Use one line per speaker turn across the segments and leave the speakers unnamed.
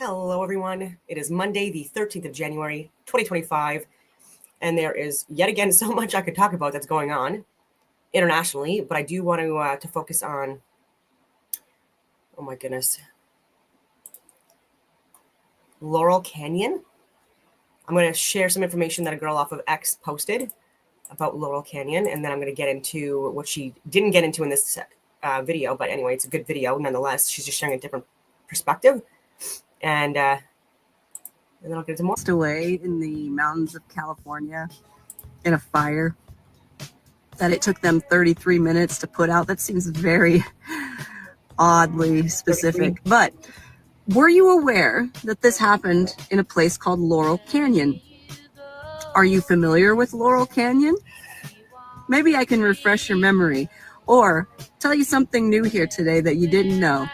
Hello, everyone. It is Monday, the 13th of January, 2025, and there is yet again so much I could talk about that's going on internationally, but I do want to focus on, oh my goodness, Laurel Canyon. I'm going to share some information that a girl off of X posted about Laurel Canyon, and then I'm going to get into what she didn't get into in this video, but anyway, it's a good video nonetheless. She's just sharing a different perspective. And then I'll get into more.
Away in the mountains of California in a fire that it took them 33 minutes to put out. That seems very oddly specific. But were you aware that this happened in a place called Laurel Canyon? Are you familiar with Laurel Canyon? Maybe I can refresh your memory or tell you something new here today that you didn't know.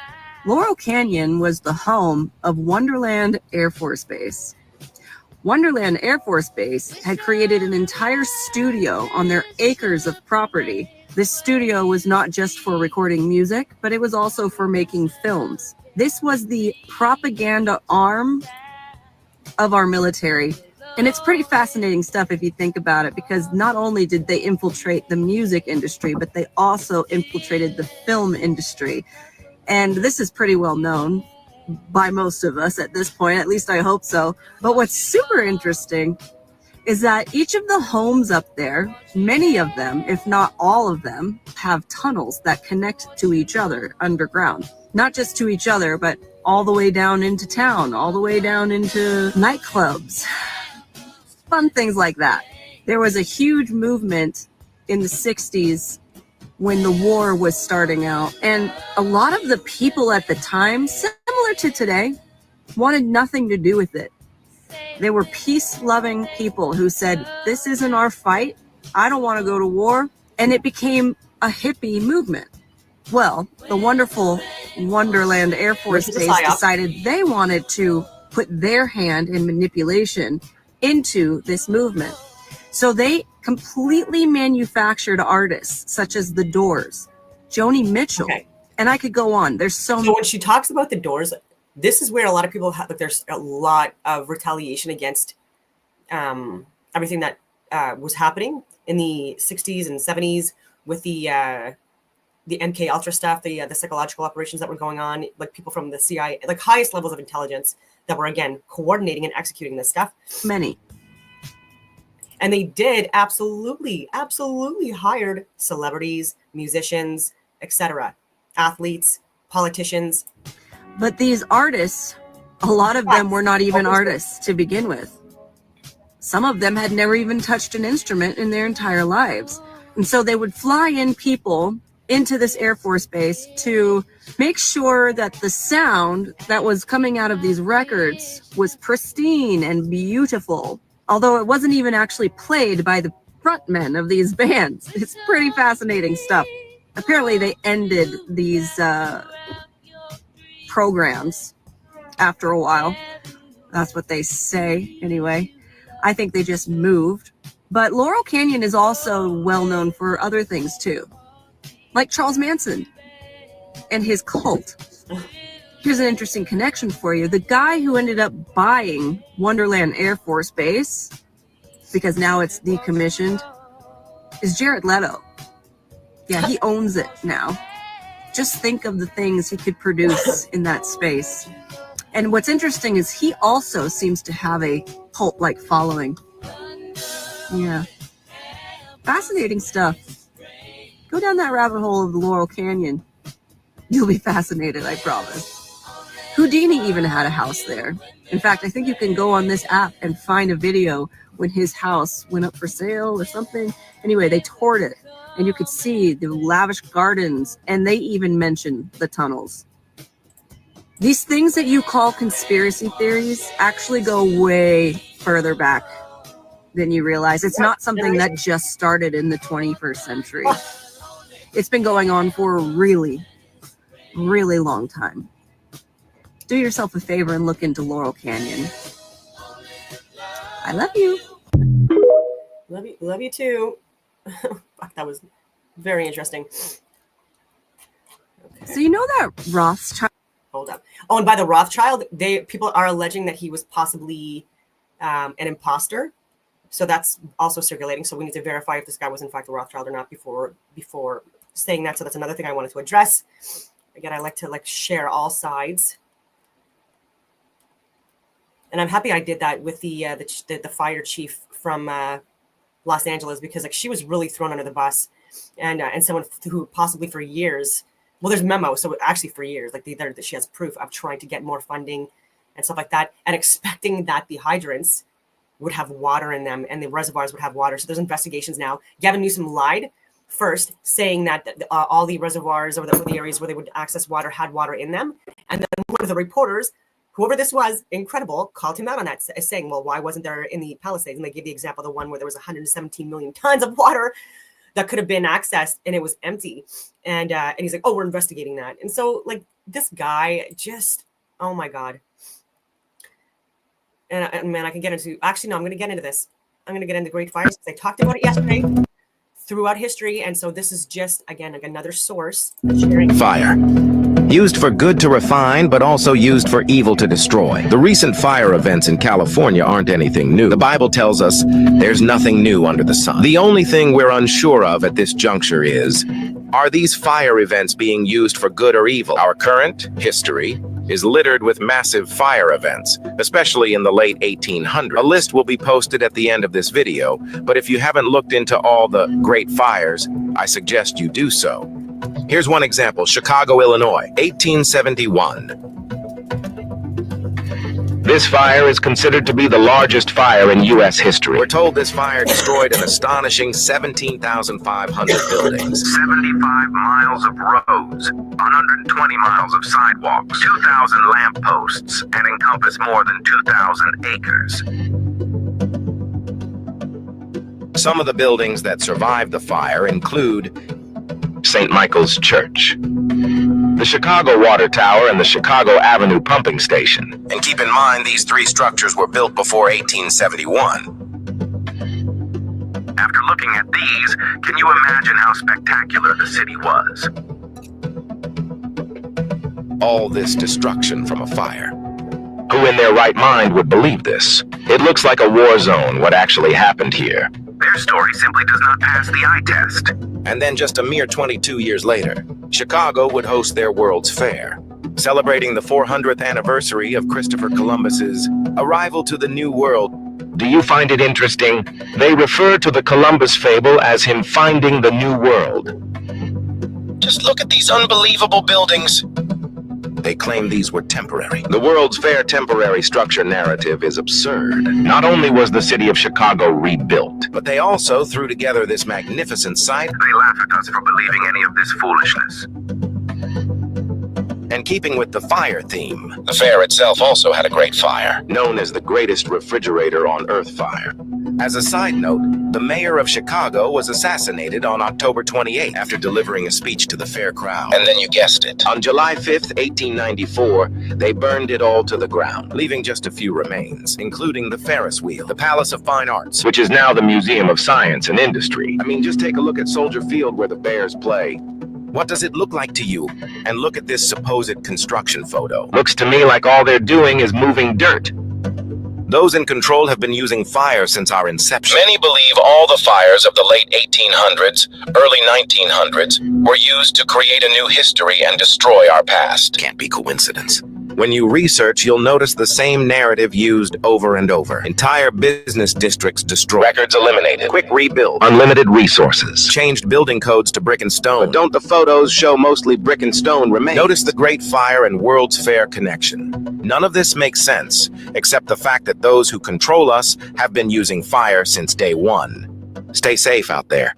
Laurel Canyon was the home of Wonderland Air Force Base. Wonderland Air Force Base had created an entire studio on their acres of property. This studio was not just for recording music, but it was also for making films. This was the propaganda arm of our military. And it's pretty fascinating stuff if you think about it, because not only did they infiltrate the music industry, but they also infiltrated the film industry. And this is pretty well known by most of us at this point, at least I hope so. But what's super interesting is that each of the homes up there, many of them, if not all of them, have tunnels that connect to each other underground. Not just to each other, but all the way down into town, all the way down into nightclubs, fun things like that. There was a huge movement in the 60s when the war was starting out. And a lot of the people at the time, similar to today, wanted nothing to do with it. They were peace-loving people who said, this isn't our fight. I don't want to go to war. And it became a hippie movement. Well, the wonderful Wonderland Air Force Base decided they wanted to put their hand in manipulation into this movement. So they completely manufactured artists such as The Doors, Joni Mitchell, okay. And I could go on. There's so
when she talks about The Doors, this is where a lot of people have, like, there's a lot of retaliation against everything that was happening in the 60s and 70s with the MK Ultra stuff, the psychological operations that were going on, like people from the CIA, like highest levels of intelligence that were, again, coordinating and executing this stuff.
Many.
And they did absolutely hired celebrities, musicians, etc., athletes, politicians.
But these artists, a lot of them were not even artists to begin with. Some of them had never even touched an instrument in their entire lives. And so they would fly in people into this Air Force Base to make sure that the sound that was coming out of these records was pristine and beautiful. Although it wasn't even actually played by the frontmen of these bands. It's pretty fascinating stuff. Apparently they ended these programs after a while. That's what they say anyway. I think they just moved. But Laurel Canyon is also well known for other things too. Like Charles Manson and his cult. Here's an interesting connection for you. The guy who ended up buying Wonderland Air Force Base, because now it's decommissioned, is Jared Leto. Yeah, he owns it now. Just think of the things he could produce in that space. And what's interesting is he also seems to have a cult-like following. Yeah. Fascinating stuff. Go down that rabbit hole of the Laurel Canyon. You'll be fascinated, I promise. Houdini even had a house there. In fact, I think you can go on this app and find a video when his house went up for sale or something. Anyway, they toured it, and you could see the lavish gardens, and they even mentioned the tunnels. These things that you call conspiracy theories actually go way further back than you realize. It's not something that just started in the 21st century. It's been going on for a really, really long time. Do yourself a favor and look into Laurel Canyon. I love you.
Love you too. That was very interesting.
Okay. So you know that Rothschild
Hold up. Oh, and by the Rothschild, people are alleging that he was possibly an imposter. So that's also circulating. So we need to verify if this guy was in fact a Rothschild or not before saying that. So that's another thing I wanted to address. Again, I like to share all sides. And I'm happy I did that with the fire chief from Los Angeles, because she was really thrown under the bus, and someone who possibly for years. Well, there's memos, so actually for years, she has proof of trying to get more funding and stuff like that, and expecting that the hydrants would have water in them and the reservoirs would have water. So there's investigations now. Gavin Newsom lied first, saying that all the reservoirs or the areas where they would access water had water in them. And then one of the reporters, whoever this was, incredible, called him out on that, saying, well, why wasn't there in the Palisades? And they gave the example of the one where there was 117 million tons of water that could have been accessed and it was empty. And he's like, oh, we're investigating that. And so this guy just, oh my God. And man, I can get into, actually, no, I'm going to get into this. I'm going to get into Great Fires because I talked about it yesterday throughout history. And so this is just, again, another source sharing.
Fire. Used for good to refine, but also used for evil to destroy. The recent fire events in California aren't anything new. The Bible tells us there's nothing new under the sun. The only thing we're unsure of at this juncture is, are these fire events being used for good or evil? Our current history is littered with massive fire events, especially in the late 1800s. A list will be posted at the end of this video, but if you haven't looked into all the great fires, I suggest you do so. Here's one example: Chicago, Illinois, 1871. This fire is considered to be the largest fire in U.S. history. We're told this fire destroyed an astonishing 17,500 buildings.
75 miles of roads, 120 miles of sidewalks, 2,000 lampposts, and encompass more than 2,000 acres.
Some of the buildings that survived the fire include St. Michael's Church, the Chicago Water Tower, and the Chicago Avenue Pumping Station. And keep in mind, these three structures were built before 1871.
After looking at these, can you imagine how spectacular the city was?
All this destruction from a fire.
Who in their right mind would believe this? It looks like a war zone, what actually happened here. Their story simply does not pass the eye test.
And then just a mere 22 years later, Chicago would host their World's Fair, celebrating the 400th anniversary of Christopher Columbus's arrival to the New World.
Do you find it interesting? They refer to the Columbus fable as him finding the New World.
Just look at these unbelievable buildings. They claim these were temporary. The World's Fair temporary structure narrative is absurd.
Not only was the city of Chicago rebuilt,
but they also threw together this magnificent site.
They laugh at us for believing any of this foolishness.
And keeping with the fire theme, the fair itself also had a great fire, known as the greatest refrigerator on Earth fire. As a side note, the mayor of Chicago was assassinated on October 28th after delivering a speech to the fair crowd. And then you guessed it. On July 5th, 1894, they burned it all to the ground, leaving just a few remains, including the Ferris wheel, the Palace of Fine Arts,
which is now the Museum of Science and Industry.
I mean, just take a look at Soldier Field where the Bears play. What does it look like to you? And look at this supposed construction photo.
Looks to me like all they're doing is moving dirt.
Those in control have been using fire since our inception. Many believe all the fires of the late 1800s, early 1900s, were used to create a new history and destroy our past. Can't be coincidence. When you research, you'll notice the same narrative used over and over. Entire business districts destroyed. Records eliminated. Quick rebuild.
Unlimited resources.
Changed building codes to brick and stone. But don't the photos show mostly brick and stone remains? Notice the Great Fire and World's Fair connection. None of this makes sense, except the fact that those who control us have been using fire since day one. Stay safe out there.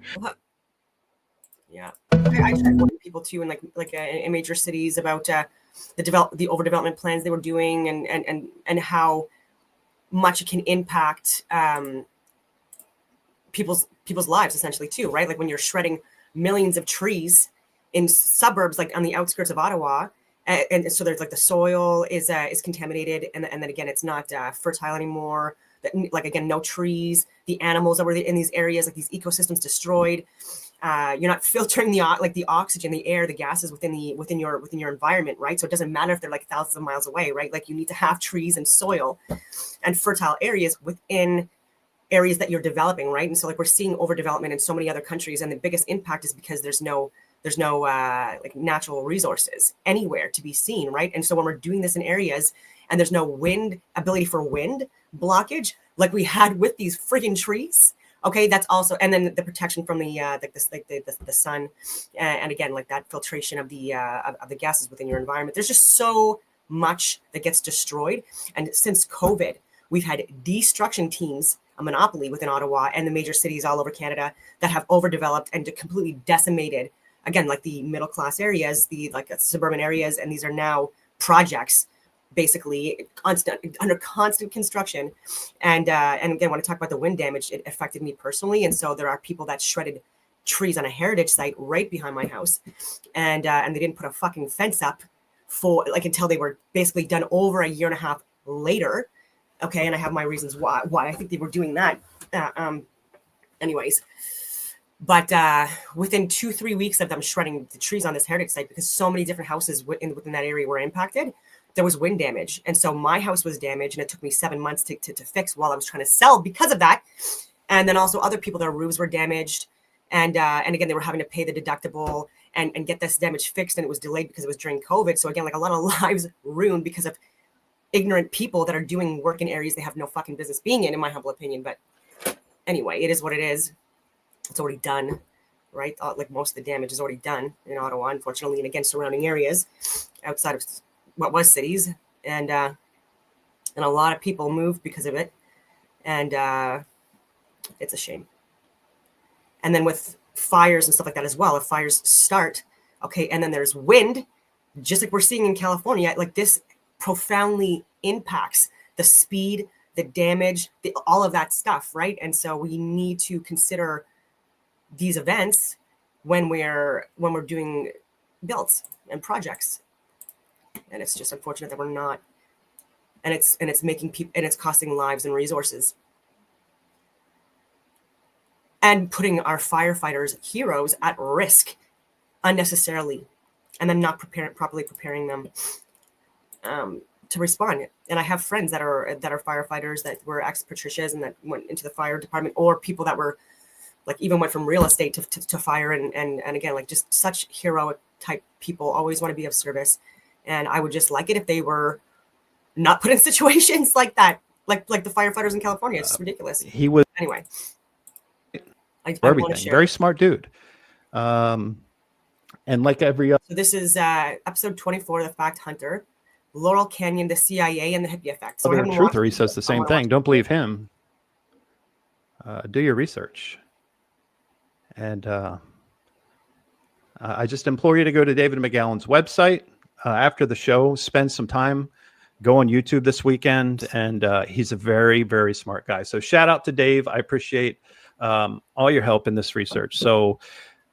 Yeah, I tried warning people too in major cities about the overdevelopment plans they were doing and how much it can impact people's lives essentially too, right? Like when you're shredding millions of trees in suburbs like on the outskirts of Ottawa, and so there's the soil is contaminated, and then again it's not fertile anymore. Again, no trees. The animals that were in these areas, these ecosystems destroyed. You're not filtering the oxygen, the air, the gases within your environment, right? So it doesn't matter if they're like thousands of miles away, right? Like you need to have trees and soil and fertile areas within areas that you're developing, right? And so like we're seeing overdevelopment in so many other countries, and the biggest impact is because there's no like natural resources anywhere to be seen, right? And so when we're doing this in areas and there's no ability for wind blockage, like we had with these friggin' trees. Okay, that's also, and then the protection from the sun, and again, like that filtration of the gases within your environment. There's just so much that gets destroyed. And since COVID, we've had destruction teams, a monopoly within Ottawa and the major cities all over Canada that have overdeveloped and completely decimated, again, like the middle class areas, the suburban areas, and these are now projects, basically under constant construction. And again, when I talk about the wind damage, it affected me personally. And so there are people that shredded trees on a heritage site right behind my house, and they didn't put a fucking fence up for like until they were basically done over a year and a half later. Okay, and I have my reasons why I think they were doing that. Anyways, but within 2-3 weeks of them shredding the trees on this heritage site, because so many different houses within that area were impacted, there was wind damage. And so my house was damaged, and it took me 7 months to fix while I was trying to sell because of that. And then also other people, their roofs were damaged. And again, they were having to pay the deductible and get this damage fixed. And it was delayed because it was during COVID. So again, like a lot of lives ruined because of ignorant people that are doing work in areas they have no fucking business being in my humble opinion. But anyway, it is what it is. It's already done, right? Like most of the damage is already done in Ottawa, unfortunately, and again, surrounding areas outside of what was cities, and a lot of people moved because of it, and it's a shame. And then with fires and stuff like that as well, if fires start, okay, and then there's wind, just like we're seeing in California, like this profoundly impacts the speed, the damage, all of that stuff, right? And so we need to consider these events when we're doing builds and projects. And it's just unfortunate that we're not, and it's making people, and it's costing lives and resources, and putting our firefighters, heroes, at risk unnecessarily, and then not properly preparing them to respond. And I have friends that are firefighters that were ex-patricias and that went into the fire department, or people that were like even went from real estate to fire, and again, like just such heroic type people, always want to be of service. And I would just like it if they were not put in situations like that, like the firefighters in California. It's just ridiculous.
He was
anyway. I
everything. Very smart dude. And like every other.
So this is episode 24, The Fact Hunter, Laurel Canyon, the CIA, and the hippie effect. So
other truther, he says the same thing. Don't believe him. Do your research. And I just implore you to go to David McGowan's website after the show. Spend some time. Go on YouTube this weekend. And he's a very, very smart guy. So shout out to Dave. I appreciate all your help in this research. So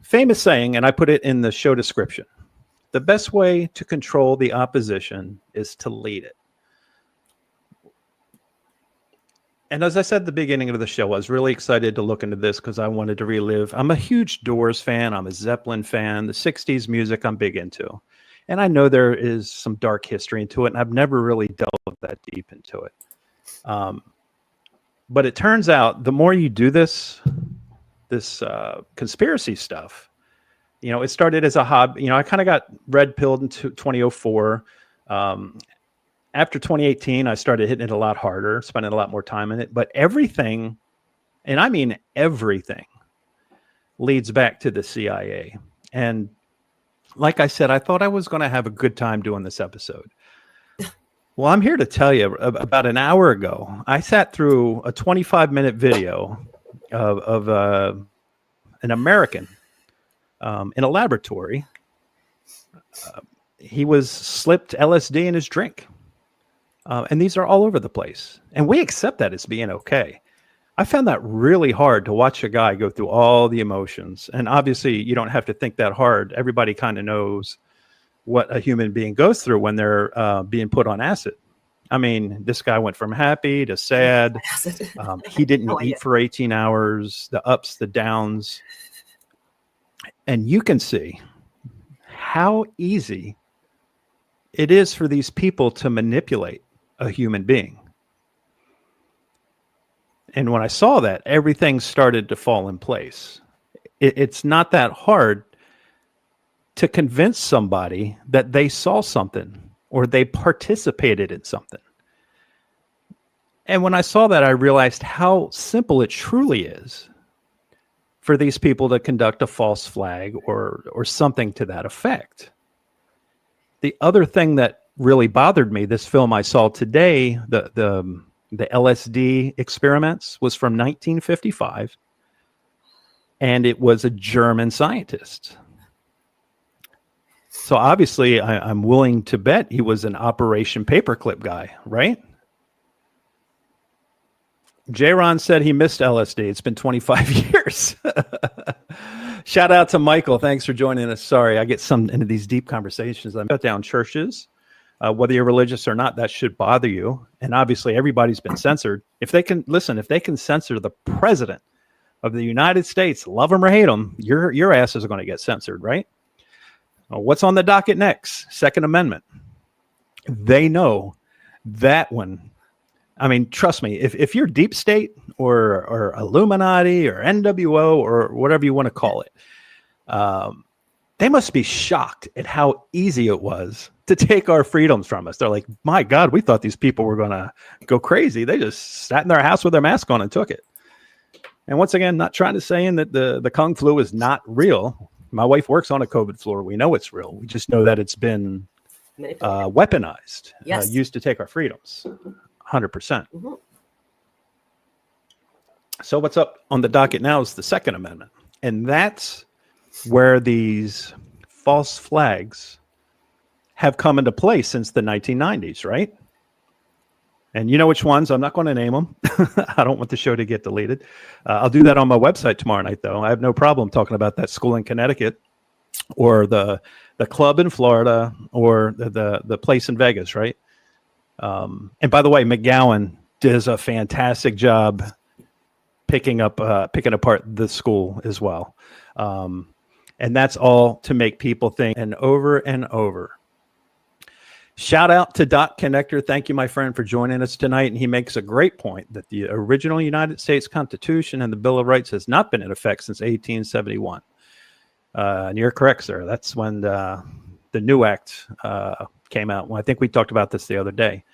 famous saying, and I put it in the show description: the best way to control the opposition is to lead it. And as I said at the beginning of the show, I was really excited to look into this because I wanted to relive. I'm a huge Doors fan. I'm a Zeppelin fan. The 60s music I'm big into. And I know there is some dark history into it, and I've never really delved that deep into it. But it turns out the more you do this conspiracy stuff, you know, it started as a hobby. You know, I kind of got red pilled in 2004. After 2018, I started hitting it a lot harder, spending a lot more time in it. But everything, and I mean everything, leads back to the CIA. And like I said, I thought I was going to have a good time doing this episode. Well, I'm here to tell you, about an hour ago, I sat through a 25-minute video of an American in a laboratory. He was slipped LSD in his drink. And these are all over the place. And we accept that as being okay. I found that really hard to watch a guy go through all the emotions. And obviously, you don't have to think that hard. Everybody kind of knows what a human being goes through when they're being put on acid. I mean, this guy went from happy to sad. He didn't eat for 18 hours, the ups, the downs. And you can see how easy it is for these people to manipulate a human being. And when I saw that, everything started to fall in place. It's not that hard to convince somebody that they saw something or they participated in something. And when I saw that, I realized how simple it truly is for these people to conduct a false flag or something to that effect. The other thing that really bothered me, this film I saw today, the LSD experiments, was from 1955, and it was a German scientist. So obviously, I'm willing to bet he was an Operation Paperclip guy, right? J-Ron said he missed LSD. It's been 25 years. Shout out to Michael. Thanks for joining us. Sorry, I get some into these deep conversations. I shut down churches. Whether you're religious or not, that should bother you. And obviously, everybody's been censored. If they can censor the president of the United States, love him or hate him, your asses are going to get censored, right? What's on the docket next? Second Amendment. They know that one. I mean, trust me, if you're deep state or Illuminati or NWO or whatever you want to call it, they must be shocked at how easy it was to take our freedoms from us. They're like, my God, we thought these people were going to go crazy. They just sat in their house with their mask on and took it. And once again, not trying to say that the Kung flu is not real. My wife works on a COVID floor. We know it's real. We just know that it's been weaponized,
Yes.
Used to take our freedoms. 100%.
Mm-hmm.
So what's up on the docket now is the Second Amendment. And that's where these false flags have come into play since the 1990s, right? And you know which ones? I'm not going to name them. I don't want the show to get deleted. I'll do that on my website tomorrow night, though. I have no problem talking about that school in Connecticut or the club in Florida or the place in Vegas, right? And by the way, McGowan does a fantastic job picking apart the school as well. And that's all to make people think and over. Shout out to Dot Connector. Thank you, my friend, for joining us tonight. And he makes a great point that the original United States Constitution and the Bill of Rights has not been in effect since 1871. And you're correct, sir. That's when the new act came out. Well, I think we talked about this the other day.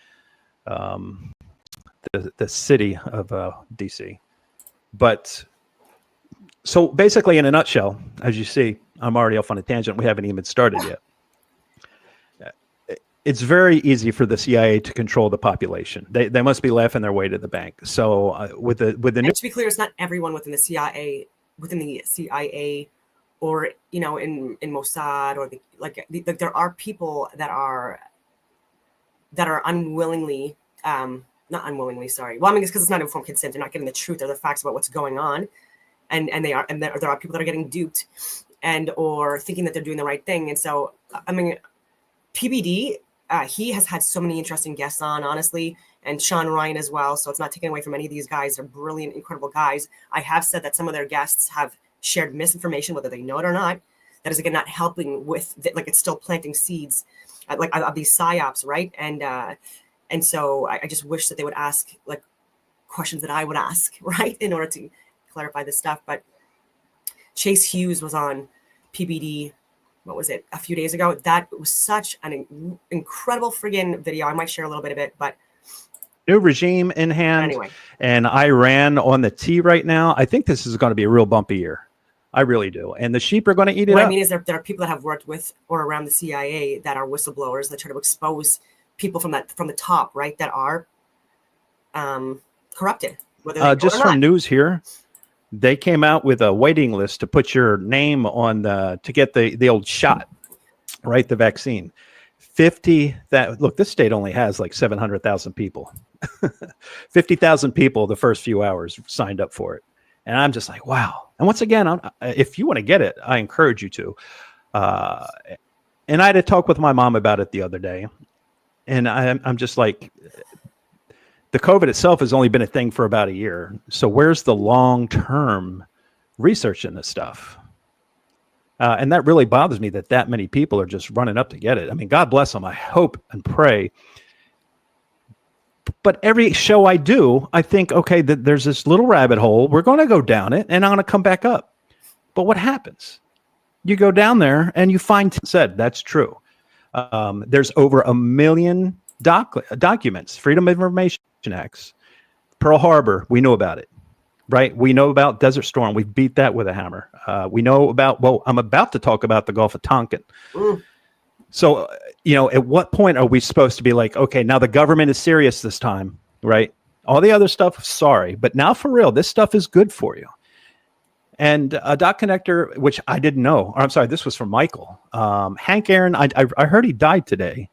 The city of DC. But so basically, in a nutshell, as you see, I'm already off on a tangent. We haven't even started yet. It's very easy for the CIA to control the population. They must be laughing their way to the bank. So with the
and to be clear, it's not everyone within the CIA, or in Mossad or there are people that are unwillingly, not unwillingly, sorry. Well, I mean, it's because it's not informed consent. They're not getting the truth or the facts about what's going on, and there are people that are getting duped or thinking that they're doing the right thing. And so, I mean, PBD. He has had so many interesting guests on, honestly, and Sean Ryan as well. So it's not taken away from any of these guys. They're brilliant, incredible guys. I have said that some of their guests have shared misinformation, whether they know it or not. That is, again, not helping with, it's still planting seeds, of these psyops, right? And so I just wish that they would ask, questions that I would ask, right, in order to clarify this stuff. But Chase Hughes was on PBD, what was it, a few days ago. That was such an incredible friggin' video. I might share a little bit of it, but
new regime in hand.
Anyway. And
Iran on the tee right now. I think this is going to be a real bumpy year. I really do. And the sheep are going to eat it up.
What I mean is there are people that have worked with or around the CIA that are whistleblowers that try to expose people from the top, right, that are corrupted.
Just from news here, they came out with a waiting list to put your name on to get the old shot, right? The vaccine. 50 look, this state only has 700,000 people. 50,000 people the first few hours signed up for it. And I'm just like, wow. And once again, if you want to get it, I encourage you to. And I had a talk with my mom about it the other day. And I'm just like, the COVID itself has only been a thing for about a year. So where's the long-term research in this stuff? And that really bothers me that many people are just running up to get it. I mean, God bless them. I hope and pray. But every show I do, I think, okay, there's this little rabbit hole. We're going to go down it, and I'm going to come back up. But what happens? You go down there, and you find said that's true. There's over 1 million documents, Freedom of Information Acts, Pearl Harbor. We know about it, right? We know about Desert Storm. We beat that with a hammer. We know about, well, I'm about to talk about the Gulf of Tonkin. So, at what point are we supposed to be like, okay, now the government is serious this time, right? All the other stuff, sorry, but now for real, this stuff is good for you. And a dot connector, which I didn't know, or I'm sorry, this was from Michael. Hank Aaron, I heard he died today,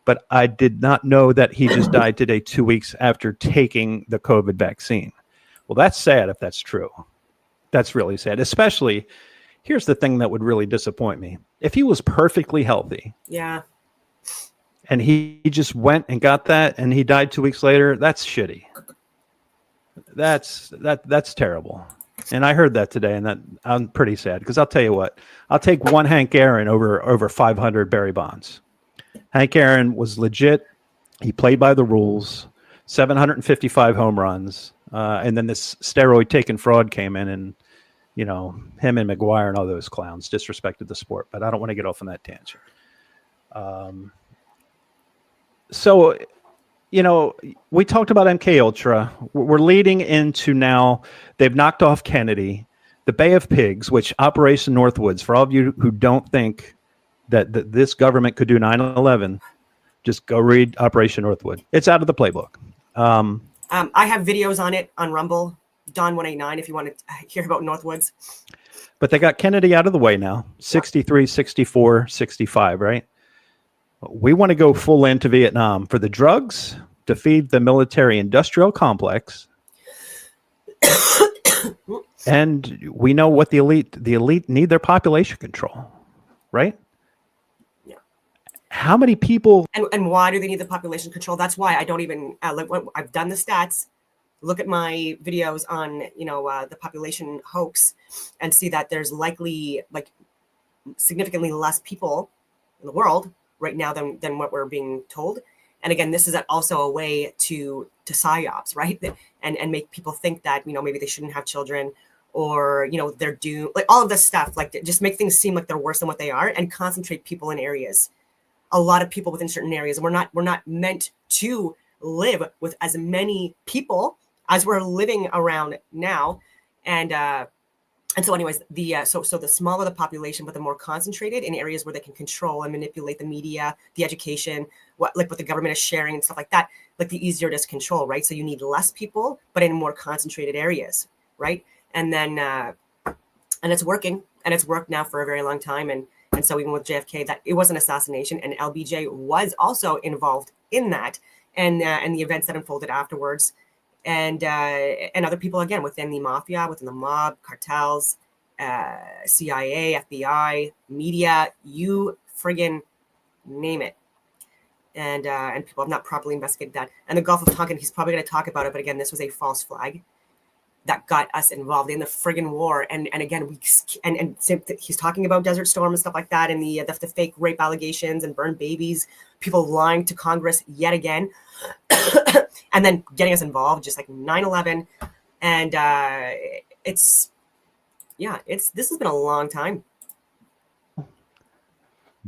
but I did not know that he just died today 2 weeks after taking the COVID vaccine. Well, that's sad if that's true. That's really sad, especially, here's the thing that would really disappoint me. If he was perfectly healthy.
Yeah.
And he just went and got that and he died 2 weeks later, that's shitty. That's terrible. And I heard that today, and that I'm pretty sad because I'll tell you what, I'll take one Hank Aaron over 500 Barry Bonds. Hank Aaron was legit. He played by the rules, 755 home runs. And then this steroid taking fraud came in, and him and McGowan and all those clowns disrespected the sport, but I don't want to get off on that tangent. So, we talked about MK Ultra. We're leading into now, they've knocked off Kennedy, the Bay of Pigs, which Operation Northwoods, for all of you who don't think that this government could do 9/11, just go read Operation Northwood. It's out of the playbook.
I have videos on it on Rumble, Don 189, if you want to hear about Northwoods.
But they got Kennedy out of the way now, 63, 64, 65, right? We want to go full into Vietnam for the drugs, to feed the military-industrial complex. And we know what the elite need their population control, right?
Yeah.
How many people?
And why do they need the population control? That's why I don't even, I've done the stats. Look at my videos on, the population hoax and see that there's likely significantly less people in the world right now than what we're being told. And again, this is also a way to psyops, right? And make people think that, maybe they shouldn't have children, or, they're doomed, all of this stuff, just make things seem like they're worse than what they are, and concentrate people in areas. A lot of people within certain areas. And we're not meant to live with as many people as we're living around now. And so anyways, so the smaller the population, but the more concentrated in areas where they can control and manipulate the media, the education, what the government is sharing and stuff like that, the easier it is to control, right? So you need less people, but in more concentrated areas, right? And then, and it's working, and it's worked now for a very long time. And so even with JFK, that it was an assassination, and LBJ was also involved in that, and the events that unfolded afterwards. And other people, again, within the mafia, within the mob, cartels, CIA, FBI, media, you friggin' name it. And people have not properly investigated that. And the Gulf of Tonkin, he's probably going to talk about it, but again, this was a false flag that got us involved in the friggin' war. And again, he's talking about Desert Storm and stuff like that, and the fake rape allegations and burned babies, people lying to Congress yet again. And then getting us involved, just like 9/11, and this has been a long time.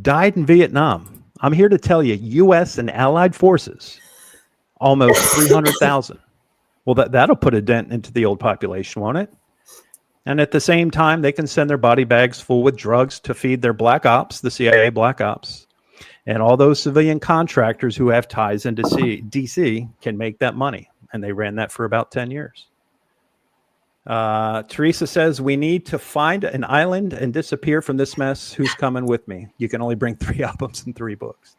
Died in Vietnam. I'm here to tell you, U.S. and allied forces, almost 300,000. Well, that'll put a dent into the old population, won't it? And at the same time, they can send their body bags full with drugs to feed their black ops, the CIA black ops. And all those civilian contractors who have ties into DC can make that money. And they ran that for about 10 years. Teresa says, we need to find an island and disappear from this mess. Who's coming with me? You can only bring 3 albums and 3 books.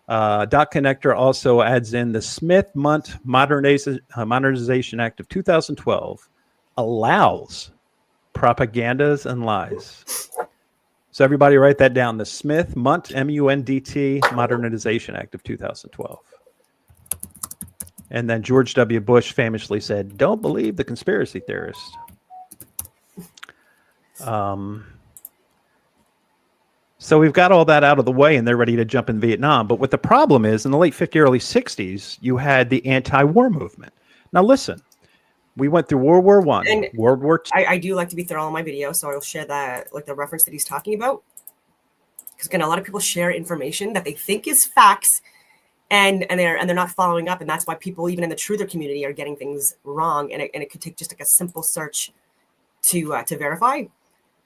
Dot Connector also adds in the Smith-Mundt Modernization Act of 2012 allows propagandas and lies. So everybody write that down. The Smith-Mundt, M-U-N-D-T, Modernization Act of 2012. And then George W. Bush famously said, don't believe the conspiracy theorists. So we've got all that out of the way, and they're ready to jump in Vietnam. But what the problem is, in the late 50s, early 60s, you had the anti-war movement. Now, listen, we went through World War I,
And
World War II.
I do like to be thorough on my video, so I'll share that, like the reference that he's talking about. Because again, a lot of people share information that they think is facts, and they're not following up, and that's why people, even in the truther community, are getting things wrong. And it could take just like a simple search to verify.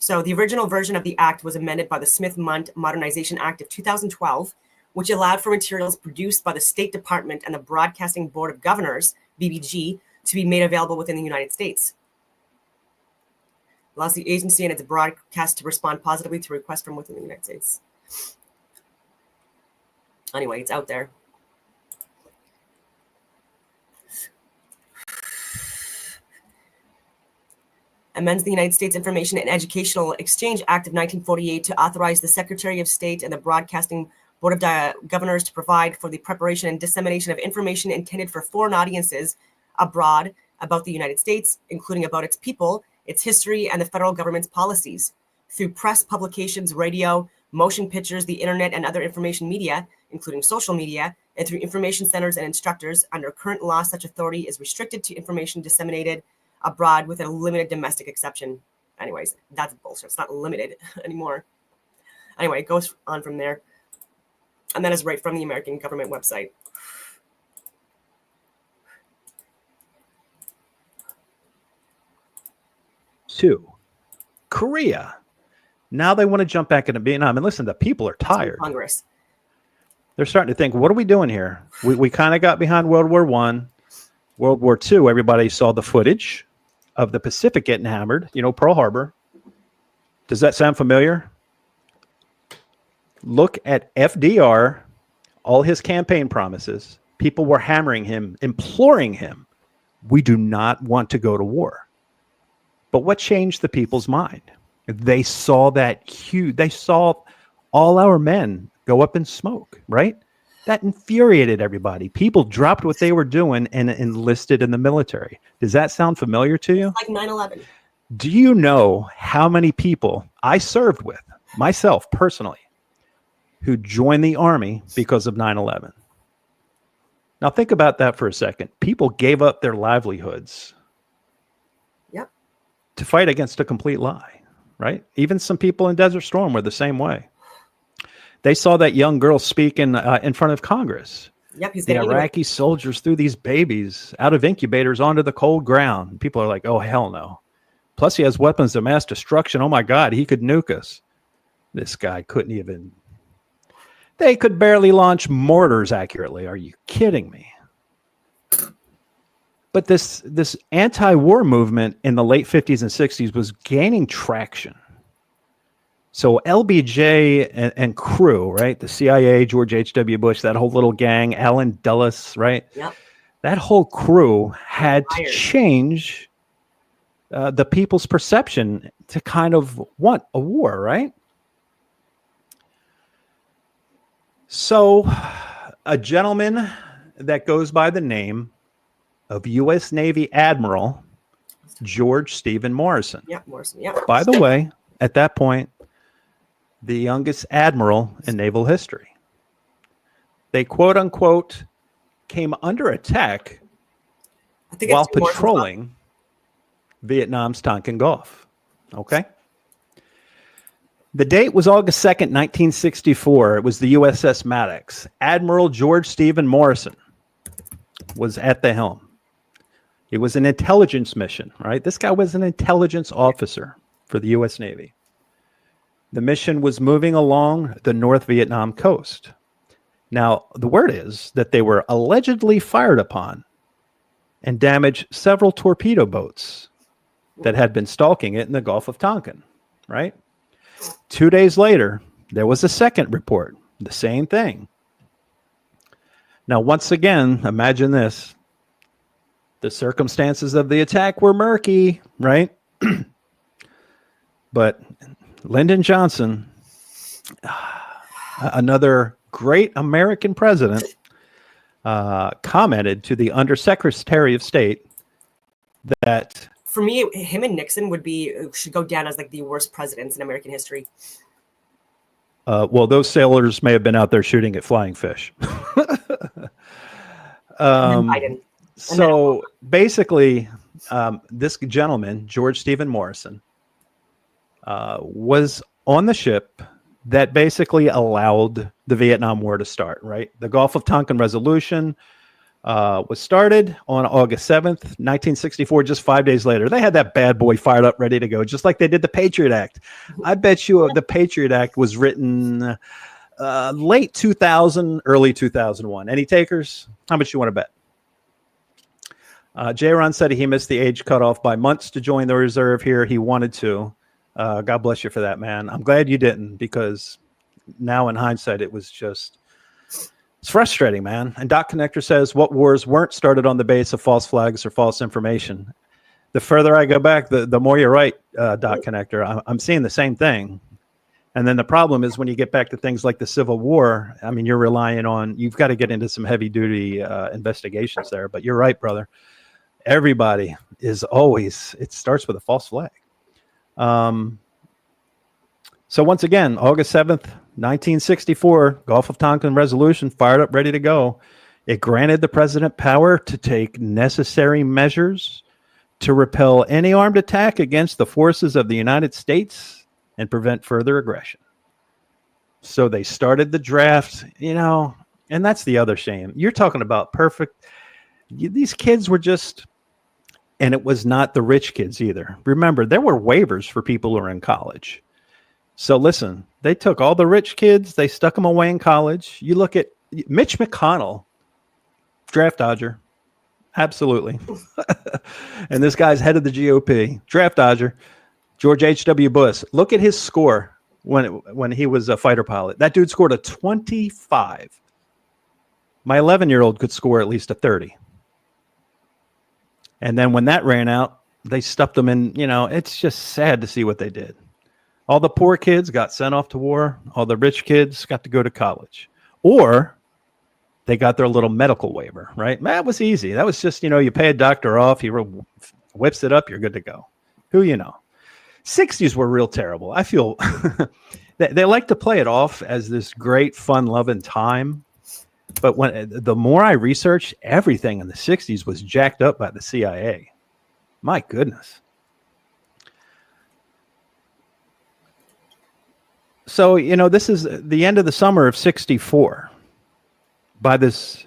So the original version of the act was amended by the Smith-Mundt Modernization Act of 2012, which allowed for materials produced by the State Department and the Broadcasting Board of Governors, BBG, to be made available within the United States. Allows the agency and its broadcast to respond positively to requests from within the United States. Anyway, it's out there. Amends the United States Information and Educational Exchange Act of 1948 to authorize the Secretary of State and the Broadcasting Board of Governors to provide for the preparation and dissemination of information intended for foreign audiences abroad about the United States, including about its people, its history, and the federal government's policies, through press, publications, radio, motion pictures, the internet, and other information media, including social media, and through information centers and instructors. Under current law, such authority is restricted to information disseminated abroad with a limited domestic exception. Anyways, that's bullshit. It's not limited anymore. Anyway, it goes on from there. And that is right from the American government website.
Two, Korea. Now they want to jump back into Vietnam. And listen, the people are tired.
Congress.
They're starting to think, what are we doing here? We kind of got behind World War I. World War II, everybody saw the footage of the Pacific getting hammered, Pearl Harbor. Does that sound familiar? Look at FDR, all his campaign promises. People were hammering him, imploring him, we do not want to go to war. But what changed the people's mind? They saw they saw all our men go up in smoke, right? That infuriated everybody. People dropped what they were doing and enlisted in the military. Does that sound familiar to you?
Like 9/11.
Do you know how many people I served with, myself personally, who joined the Army because of 9/11? Now think about that for a second. People gave up their livelihoods to fight against a complete lie, right? Even some people in Desert Storm were the same way. They saw that young girl speak in front of Congress.
Yep, he's
the Iraqi soldiers threw these babies out of incubators onto the cold ground. People are like, oh, hell no. Plus, he has weapons of mass destruction. Oh, my God, he could nuke us. This guy couldn't even. They could barely launch mortars accurately. Are you kidding me? But this anti-war movement in the late 50s and 60s was gaining traction. So LBJ and crew, right? The CIA, George H.W. Bush, that whole little gang, Allen Dulles, right?
Yep.
That whole crew had to change the people's perception to kind of want a war, right? So a gentleman that goes by the name of U.S. Navy Admiral George Stephen Morrison.
Yeah, Morrison. Yeah.
By the way, at that point, the youngest admiral in naval history. They quote unquote came under attack while patrolling Vietnam's Tonkin Gulf. Okay. The date was August 2nd, 1964. It was the USS Maddox. Admiral George Stephen Morrison was at the helm. It was an intelligence mission, right? This guy was an intelligence officer for the U.S. Navy. The mission was moving along the North Vietnam coast. Now, the word is that they were allegedly fired upon and damaged several torpedo boats that had been stalking it in the Gulf of Tonkin, right? 2 days later, there was a second report, the same thing. Now, once again, imagine this. The circumstances of the attack were murky, right? But Lyndon Johnson, another great American president, commented to the Undersecretary of State that...
For me, him and Nixon should go down as like the worst presidents in American history.
Well, those sailors may have been out there shooting at flying fish.
And then Biden.
So basically, this gentleman, George Stephen Morrison, was on the ship that basically allowed the Vietnam War to start, right? The Gulf of Tonkin Resolution was started on August 7th, 1964, just 5 days later. They had that bad boy fired up, ready to go, just like they did the Patriot Act. I bet you the Patriot Act was written late 2000, early 2001. Any takers? How much you want to bet? J-Ron said he missed the age cutoff by months to join the reserve here. He wanted to. God bless you for that, man. I'm glad you didn't, because now in hindsight, it was just, it's frustrating, man. And Dot Connector says, what wars weren't started on the base of false flags or false information? The further I go back, the more you're right, Dot Connector. I'm seeing the same thing. And then the problem is when you get back to things like the Civil War, I mean, you're relying on, you've got to get into some heavy duty investigations there. But you're right, brother. Everybody is always, it starts with a false flag. So once again, August 7th, 1964, Gulf of Tonkin Resolution fired up, ready to go. It granted the president power to take necessary measures to repel any armed attack against the forces of the United States and prevent further aggression. So they started the draft, and that's the other shame. You're talking about perfect. These kids were just, and it was not the rich kids either. Remember, there were waivers for people who are in college. So listen, they took all the rich kids, they stuck them away in college. You look at Mitch McConnell, draft dodger. Absolutely. And this guy's head of the GOP, draft dodger. George H.W. Bush, look at his score when he was a fighter pilot. That dude scored a 25. My 11-year-old could score at least a 30. And then when that ran out, they stuffed them in, it's just sad to see what they did. All the poor kids got sent off to war. All the rich kids got to go to college. Or they got their little medical waiver, right? That was easy. That was just, you pay a doctor off, he whips it up, you're good to go. Who you know? 60s were real terrible. I feel they like to play it off as this great, fun-loving time. But the more I researched, everything in the 60s was jacked up by the CIA. My goodness. So, this is the end of the summer of 64 by this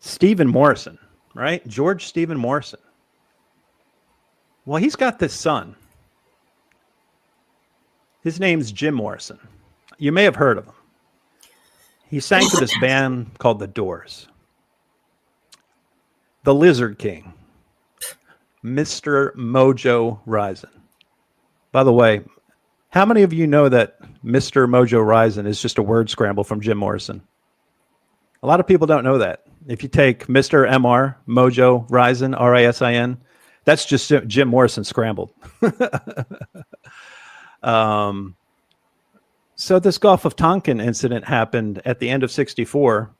Stephen Morrison, right? George Stephen Morrison. Well, he's got this son. His name's Jim Morrison. You may have heard of him. He sang for this band called The Doors. The Lizard King. Mr. Mojo Rising. By the way, how many of you know that Mr. Mojo Rising is just a word scramble from Jim Morrison? A lot of people don't know that. If you take Mr. MR, Mojo Rising, R-I-S-I-N, that's just Jim Morrison scrambled. So this Gulf of Tonkin incident happened at the end of 64.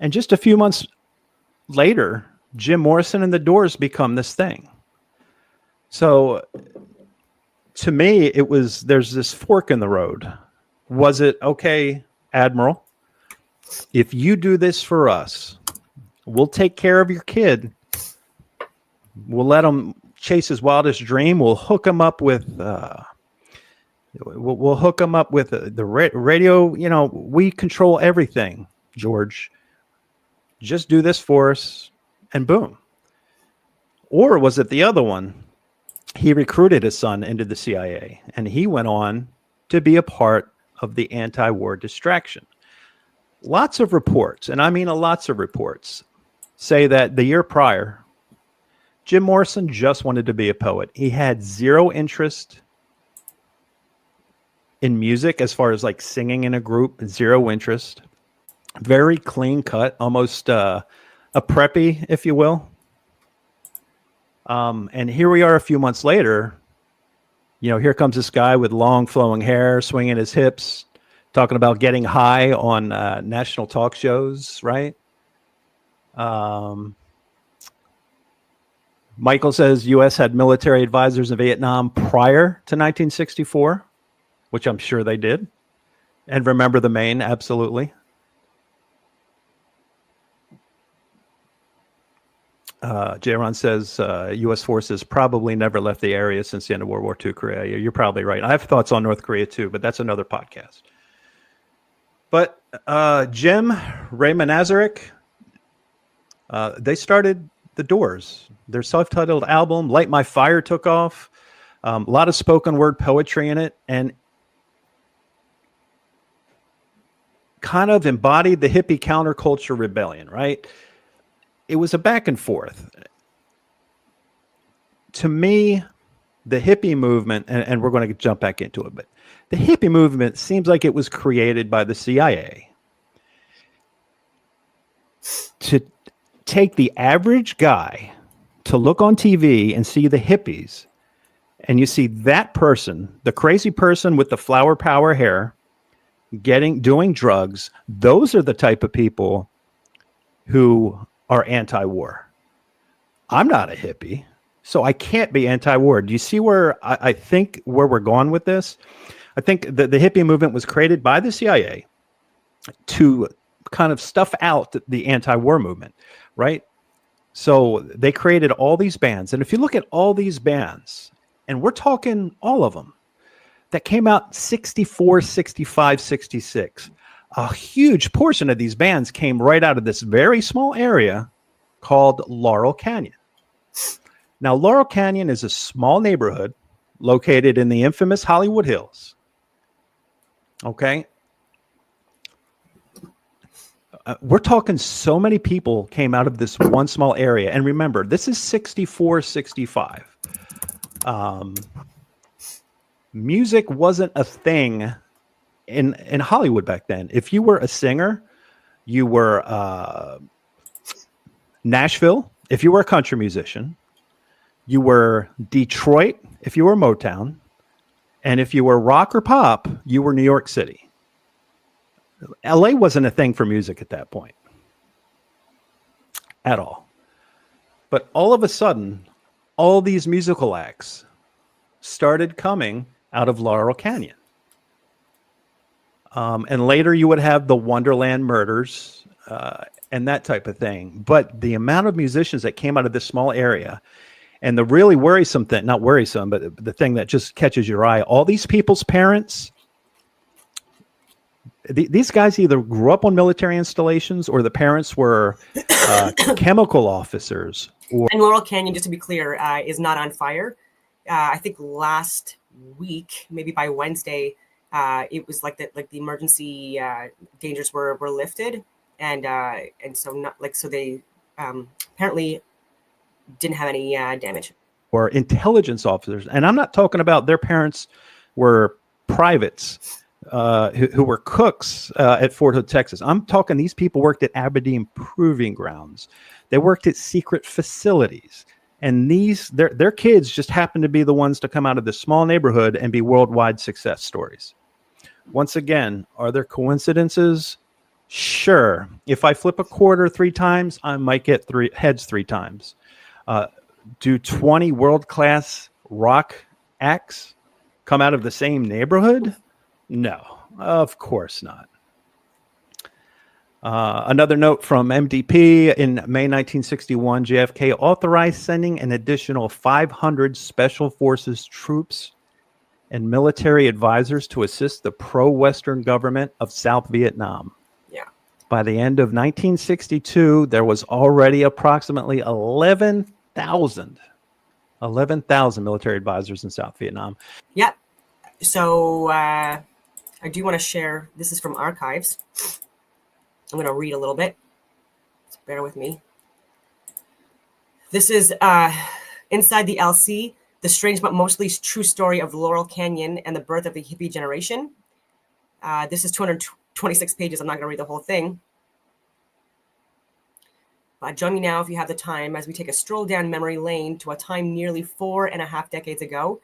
And just a few months later, Jim Morrison and the Doors become this thing. So to me, there's this fork in the road. Was it, okay, Admiral, if you do this for us, we'll take care of your kid. We'll let him chase his wildest dream. We'll hook him up with, we'll hook him up with the radio. We control everything, George. Just do this for us, and boom. Or was it the other one? He recruited his son into the CIA, and he went on to be a part of the anti-war distraction. Lots of reports, and I mean lots of reports, say that the year prior, Jim Morrison just wanted to be a poet. He had zero interest in music as far as like singing in a group, zero interest. Very clean cut, almost a preppy, if you will. And here we are a few months later. Here comes this guy with long flowing hair, swinging his hips, talking about getting high on national talk shows, right? Michael says U.S. had military advisors in Vietnam prior to 1964. which I'm sure they did. And remember the Maine, absolutely. Jaron says U.S. forces probably never left the area since the end of World War II. Korea. You're probably right. I have thoughts on North Korea too, but that's another podcast. But Jim, Raymond Nazarick, they started the Doors. Their self-titled album, Light My Fire, took off. A lot of spoken word poetry in it, and kind of embodied the hippie counterculture rebellion, right? It was a back and forth. To me, the hippie movement, and we're going to jump back into it, but the hippie movement seems like it was created by the CIA to take the average guy to look on TV and see the hippies, and you see that person, the crazy person with the flower power hair, doing drugs. Those are the type of people who are anti-war. I'm not a hippie, so I can't be anti-war. Do you see where I think where we're going with this? I think the hippie movement was created by the CIA to kind of stuff out the anti-war movement, right? So they created all these bands. And if you look at all these bands, and we're talking all of them, that came out 64, 65, 66. A huge portion of these bands came right out of this very small area called Laurel Canyon. Now, Laurel Canyon is a small neighborhood located in the infamous Hollywood Hills. Okay? We're talking so many people came out of this one small area. And remember, this is 64, 65. Music wasn't a thing in Hollywood back then. If you were a singer, you were Nashville. If you were a country musician, you were Detroit. If you were Motown, and if you were rock or pop, you were New York City. LA wasn't a thing for music at that point at all. But all of a sudden, all these musical acts started coming out of Laurel Canyon. And later you would have the Wonderland Murders and that type of thing. But the amount of musicians that came out of this small area, and the really worrisome thing, not worrisome, but the thing that just catches your eye, all these people's parents, these guys either grew up on military installations or the parents were chemical officers.
And Laurel Canyon, just to be clear, is not on fire. I think last week, maybe by Wednesday, it was like the emergency dangers were lifted, and so they apparently didn't have any damage.
Or intelligence officers, and I'm not talking about their parents were privates who were cooks at Fort Hood, Texas. I'm talking these people worked at Aberdeen Proving Grounds. They worked at secret facilities. And their kids just happen to be the ones to come out of this small neighborhood and be worldwide success stories. Once again, are there coincidences? Sure. If I flip a quarter 3 times, I might get 3 heads 3 times. Do 20 world-class rock acts come out of the same neighborhood? No, of course not. Another note from MDP: in May 1961, JFK authorized sending an additional 500 Special Forces troops and military advisors to assist the pro-Western government of South Vietnam.
Yeah.
By the end of 1962, there was already approximately 11,000 military advisors in South Vietnam.
Yeah. So I do want to share, this is from archives. I'm going to read a little bit. Just bear with me. This is Inside the LC, the strange but mostly true story of Laurel Canyon and the birth of the hippie generation. This is 226 pages. I'm not going to read the whole thing. But join me now if you have the time as we take a stroll down memory lane to a time nearly 4.5 decades ago.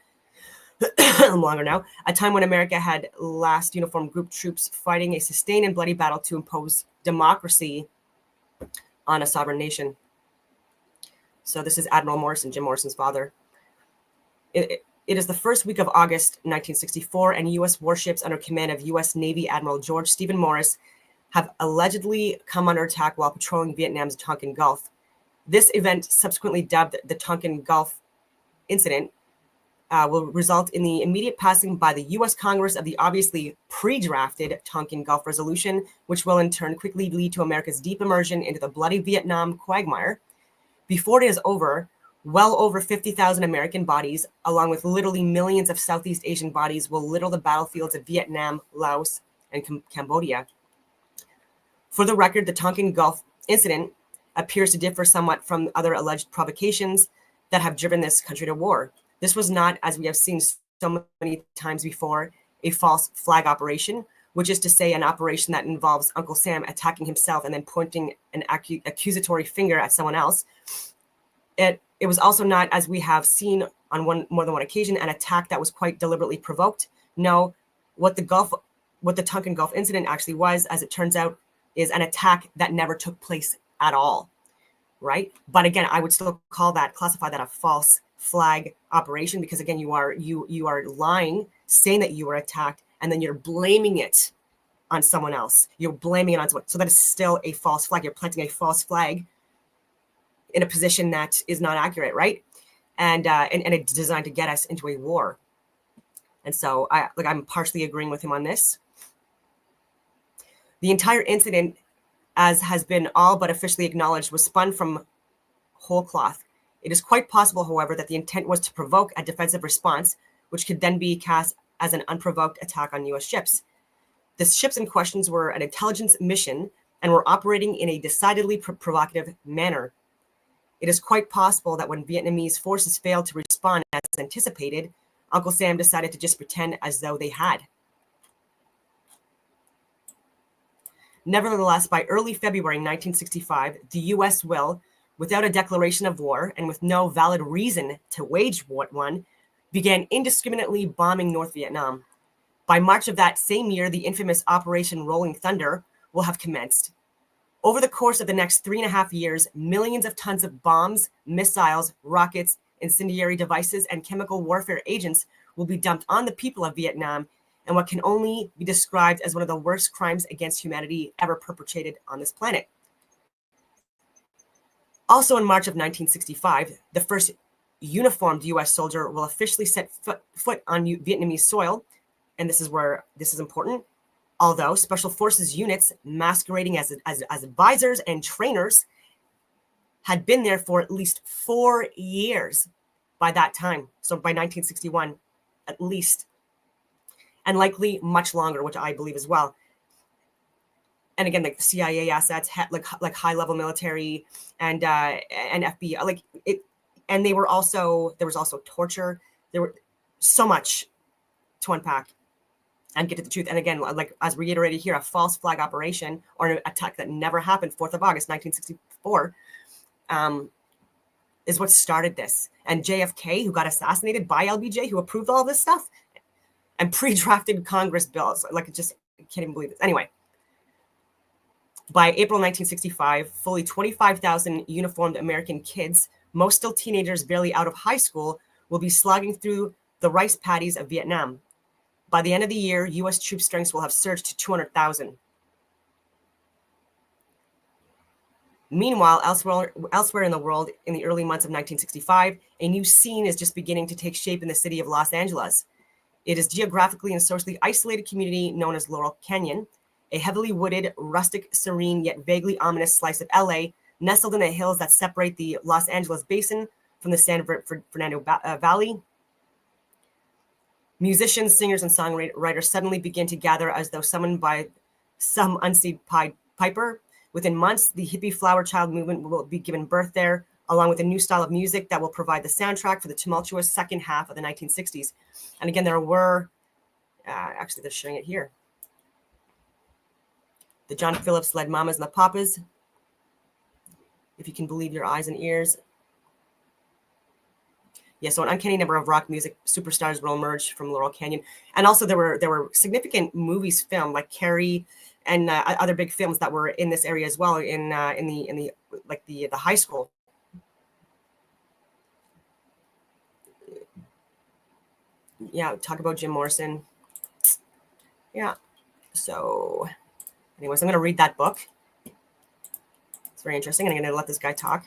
Longer now, a time when America had last uniformed group troops fighting a sustained and bloody battle to impose democracy on a sovereign nation. So this is Admiral Morrison, Jim Morrison's father. In It is the first week of August 1964, and U.S. warships under command of U.S. Navy Admiral George Stephen Morris have allegedly come under attack while patrolling Vietnam's Tonkin Gulf. This event, subsequently dubbed the Tonkin Gulf Incident, will result in the immediate passing by the U.S. Congress of the obviously pre-drafted Tonkin Gulf Resolution, which will in turn quickly lead to America's deep immersion into the bloody Vietnam quagmire. Before it is over, well over 50,000 American bodies, along with literally millions of Southeast Asian bodies, will litter the battlefields of Vietnam, Laos, and Cambodia. For the record, the Tonkin Gulf Incident appears to differ somewhat from other alleged provocations that have driven this country to war. This was not, as we have seen so many times before, a false flag operation, which is to say an operation that involves Uncle Sam attacking himself and then pointing an accusatory finger at someone else. It was also not, as we have seen on more than one occasion, an attack that was quite deliberately provoked. No, what the Tonkin Gulf Incident actually was, as it turns out, is an attack that never took place at all, right? But again, I would still classify that a false flag operation, because again, you are lying, saying that you were attacked, and then you're blaming it on someone else. You're blaming it on someone. So that is still a false flag. You're planting a false flag in a position that is not accurate, right? And it's designed to get us into a war. And so I'm partially agreeing with him on this. The entire incident, as has been all but officially acknowledged, was spun from whole cloth. It is quite possible, however, that the intent was to provoke a defensive response, which could then be cast as an unprovoked attack on U.S. ships. The ships in questions were an intelligence mission and were operating in a decidedly provocative manner. It is quite possible that when Vietnamese forces failed to respond as anticipated, Uncle Sam decided to just pretend as though they had. Nevertheless, by early February 1965, the U.S. will, without a declaration of war and with no valid reason to wage one, began indiscriminately bombing North Vietnam. By March of that same year, the infamous Operation Rolling Thunder will have commenced. Over the course of the next 3.5 years, millions of tons of bombs, missiles, rockets, incendiary devices, and chemical warfare agents will be dumped on the people of Vietnam in what can only be described as one of the worst crimes against humanity ever perpetrated on this planet. Also in March of 1965, the first uniformed U.S. soldier will officially set foot on Vietnamese soil, and this is important. Although Special Forces units masquerading as advisors and trainers had been there for at least 4 years by that time. So by 1961, at least, and likely much longer, which I believe as well. And again, like the CIA assets, like high level military and FBI, like it, and there was also torture. There were so much to unpack and get to the truth. And again, like as reiterated here, a false flag operation or an attack that never happened, 4th of August, 1964, is what started this. And JFK, who got assassinated by LBJ, who approved all this stuff, and pre-drafted Congress bills. Like, I can't even believe this. Anyway, by April 1965, fully 25,000 uniformed American kids, most still teenagers barely out of high school, will be slogging through the rice paddies of Vietnam. By the end of the year, U.S. troop strengths will have surged to 200,000. Meanwhile, elsewhere in the world, in the early months of 1965, a new scene is just beginning to take shape in the city of Los Angeles. It is geographically and socially isolated community known as Laurel Canyon, a heavily wooded, rustic, serene, yet vaguely ominous slice of LA, nestled in the hills that separate the Los Angeles basin from the San Fernando Valley. Musicians, singers, and songwriters suddenly begin to gather as though summoned by some unseen piper. Within months, the hippie flower child movement will be given birth there, along with a new style of music that will provide the soundtrack for the tumultuous second half of the 1960s. And again, there were, actually they're showing it here. The John Phillips-led Mamas and the Papas, if you can believe your eyes and ears. Yeah, so an uncanny number of rock music superstars will emerge from Laurel Canyon, and also there were significant movies filmed, like Carrie, and other big films that were in this area as well, in the high school. yeah, talk about Jim Morrison. Yeah. So, anyways, I'm going to read that book. It's very interesting. And I'm going to let this guy talk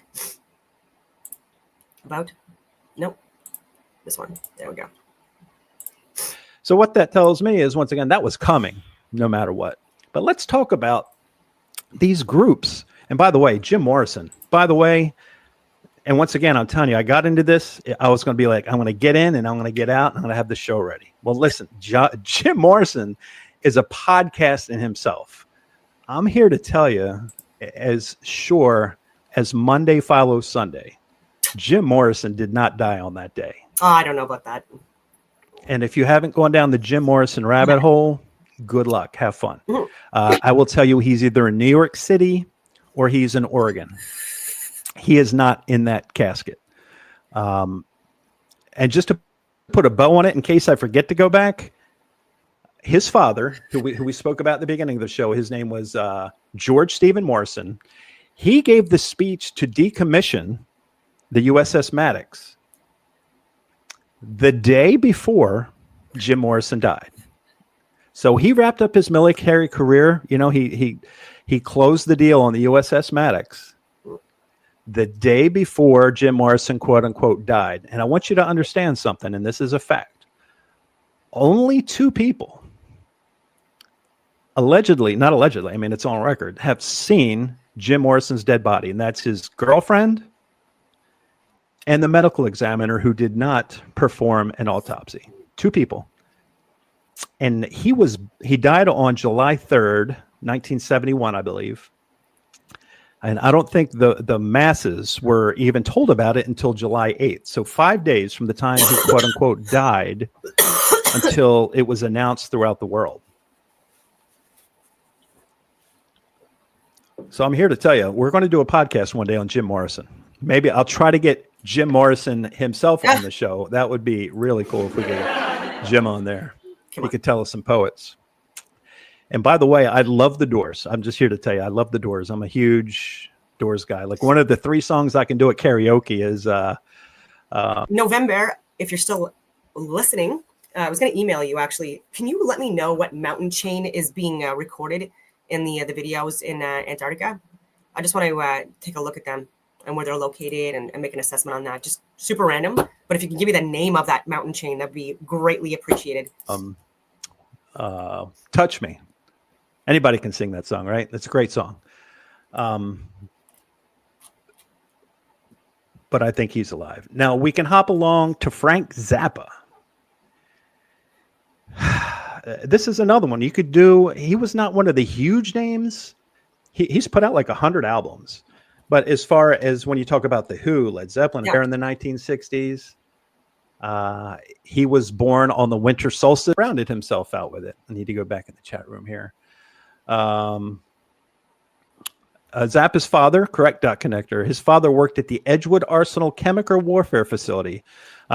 about, nope, this one. There we go.
So what that tells me is, once again, that was coming no matter what. But let's talk about these groups. And by the way, Jim Morrison, by the way, and once again, I'm telling you, I got into this. I was going to be like, I'm going to get in and I'm going to get out. And I'm going to have the show ready. Well, listen, Jim Morrison is a podcast in himself. I'm here to tell you, as sure as Monday follows Sunday, Jim Morrison did not die on that day.
Oh, I don't know about that.
And if you haven't gone down the Jim Morrison rabbit hole, good luck. Have fun. I will tell you, he's either in New York City or he's in Oregon. He is not in that casket. And just to put a bow on it, in case I forget to go back, his father, who we spoke about at the beginning of the show, his name was George Stephen Morrison. He gave the speech to decommission the USS Maddox the day before Jim Morrison died. So he wrapped up his military career. You know, he closed the deal on the USS Maddox the day before Jim Morrison, quote unquote, died. And I want you to understand something, and this is a fact. Only 2 people, allegedly, not allegedly, I mean, it's on record, have seen Jim Morrison's dead body, and that's his girlfriend and the medical examiner who did not perform an autopsy. 2 people. And he died on July 3rd, 1971, I believe. And I don't think the masses were even told about it until July 8th. So 5 days from the time he, quote unquote, died until it was announced throughout the world. So I'm here to tell you, we're going to do a podcast one day on Jim Morrison. Maybe I'll try to get Jim Morrison himself on the show. That would be really cool if we could get Jim on there. He could tell us some poets. And by the way, I love the Doors. I'm just here to tell you, I love the Doors. I'm a huge Doors guy. Like, one of the 3 songs I can do at karaoke is
November. If you're still listening, I was going to email you actually. Can you let me know what mountain chain is being recorded in the videos in Antarctica? I just want to take a look at them and where they're located and make an assessment on that. Just super random. But if you can give me the name of that mountain chain, that'd be greatly appreciated.
Touch Me. Anybody can sing that song, right? It's a great song. But I think he's alive. Now we can hop along to Frank Zappa. This is another one you could do. He was not one of the huge names. He's put out like 100 albums. But as far as when you talk about The Who, Led Zeppelin, there in the 1960s, he was born on the winter solstice, rounded himself out with it. I need to go back in the chat room here. Zappa's father, correct dot connector, his father worked at the Edgewood Arsenal Chemical Warfare Facility,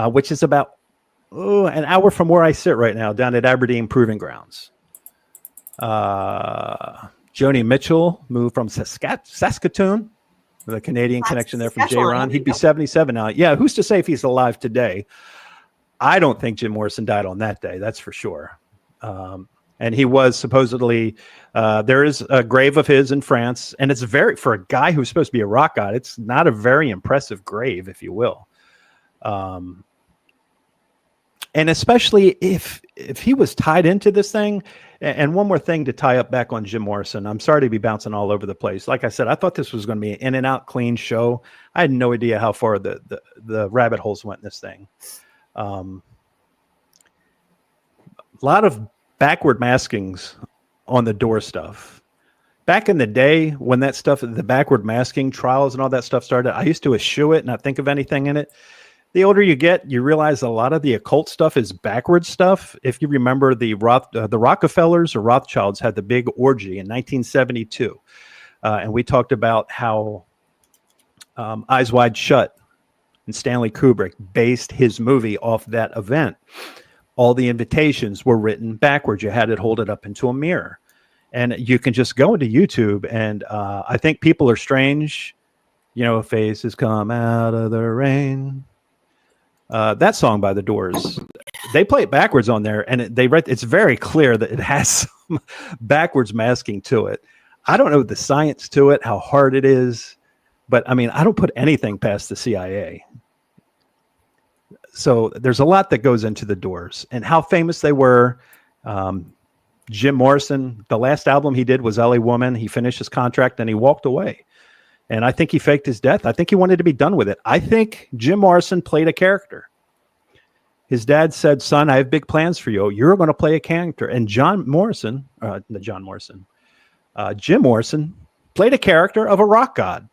which is about an hour from where I sit right now, down at Aberdeen Proving Grounds. Joni Mitchell moved from Saskatoon, with a Canadian connection there from J-Ron. He'd be 77 now. Yeah, who's to say if he's alive today? I don't think Jim Morrison died on that day. That's for sure. And he was supposedly, there is a grave of his in France. And it's for a guy who's supposed to be a rock god, it's not a very impressive grave, if you will. And especially if he was tied into this thing. And one more thing to tie up back on Jim Morrison. I'm sorry to be bouncing all over the place. Like I said, I thought this was going to be an in and out clean show. I had no idea how far the rabbit holes went in this thing. A lot of backward maskings on the Door stuff. Back in the day when that stuff, the backward masking trials and all that stuff started, I used to eschew it and not think of anything in it. The older you get, you realize a lot of the occult stuff is backwards stuff. If you remember, the Rockefellers or Rothschilds had the big orgy in 1972. And we talked about how Eyes Wide Shut and Stanley Kubrick based his movie off that event. All the invitations were written backwards. You had to hold it up into a mirror. And you can just go into YouTube. And I think People Are Strange, faces come out of the rain. That song by the Doors, they play it backwards on there, and it's very clear that it has some backwards masking to it. I don't know the science to it, how hard it is, but I mean, I don't put anything past the CIA. So there's a lot that goes into the Doors and how famous they were. Jim Morrison, the last album he did was LA Woman. He finished his contract and he walked away. And I think he faked his death. I think he wanted to be done with it. I think Jim Morrison played a character. His dad said, son, I have big plans for you. You're going to play a character. And Jim Morrison played a character of a rock god.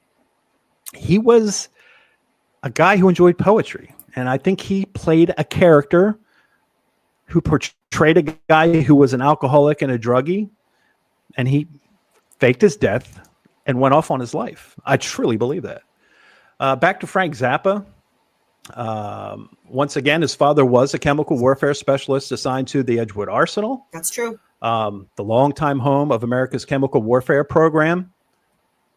He was a guy who enjoyed poetry. And I think he played a character who portrayed a guy who was an alcoholic and a druggie. And he faked his death and went off on his life. I truly believe that. Back to Frank Zappa. Once again, his father was a chemical warfare specialist assigned to the Edgewood Arsenal.
That's true.
The longtime home of America's chemical warfare program,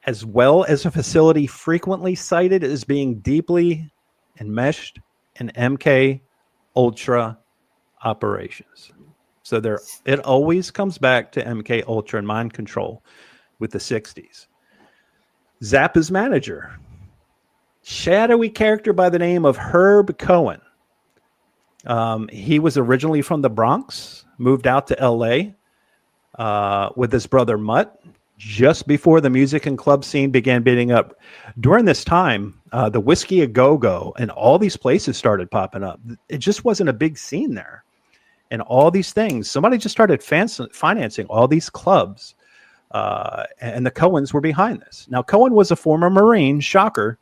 as well as a facility frequently cited as being deeply enmeshed in MK Ultra operations. So it always comes back to MK Ultra and mind control with the 60s. Zappa's manager, shadowy character by the name of Herb Cohen. He was originally from the Bronx, moved out to LA with his brother Mutt just before the music and club scene began beating up. During this time, the Whiskey A Go-Go and all these places started popping up. It just wasn't a big scene there. And all these things, somebody just started financing all these clubs. And the Cohens were behind this. Now, Cohen was a former Marine, shocker,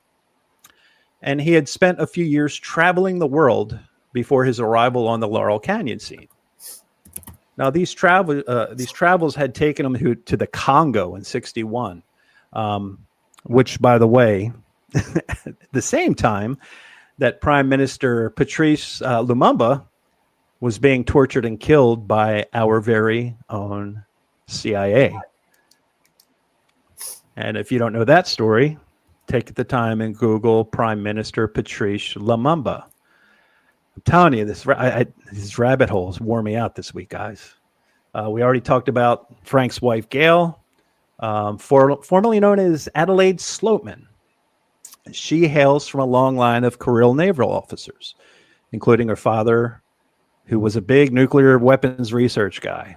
and he had spent a few years traveling the world before his arrival on the Laurel Canyon scene. Now, these travels had taken him to the Congo in '61, which, by the way, at the same time that Prime Minister Patrice Lumumba was being tortured and killed by our very own CIA. And if you don't know that story, take the time and Google Prime Minister Patrice Lumumba. I'm telling you, these rabbit holes wore me out this week, guys. We already talked about Frank's wife, Gail, formerly known as Adelaide Sloatman. She hails from a long line of career naval officers, including her father, who was a big nuclear weapons research guy.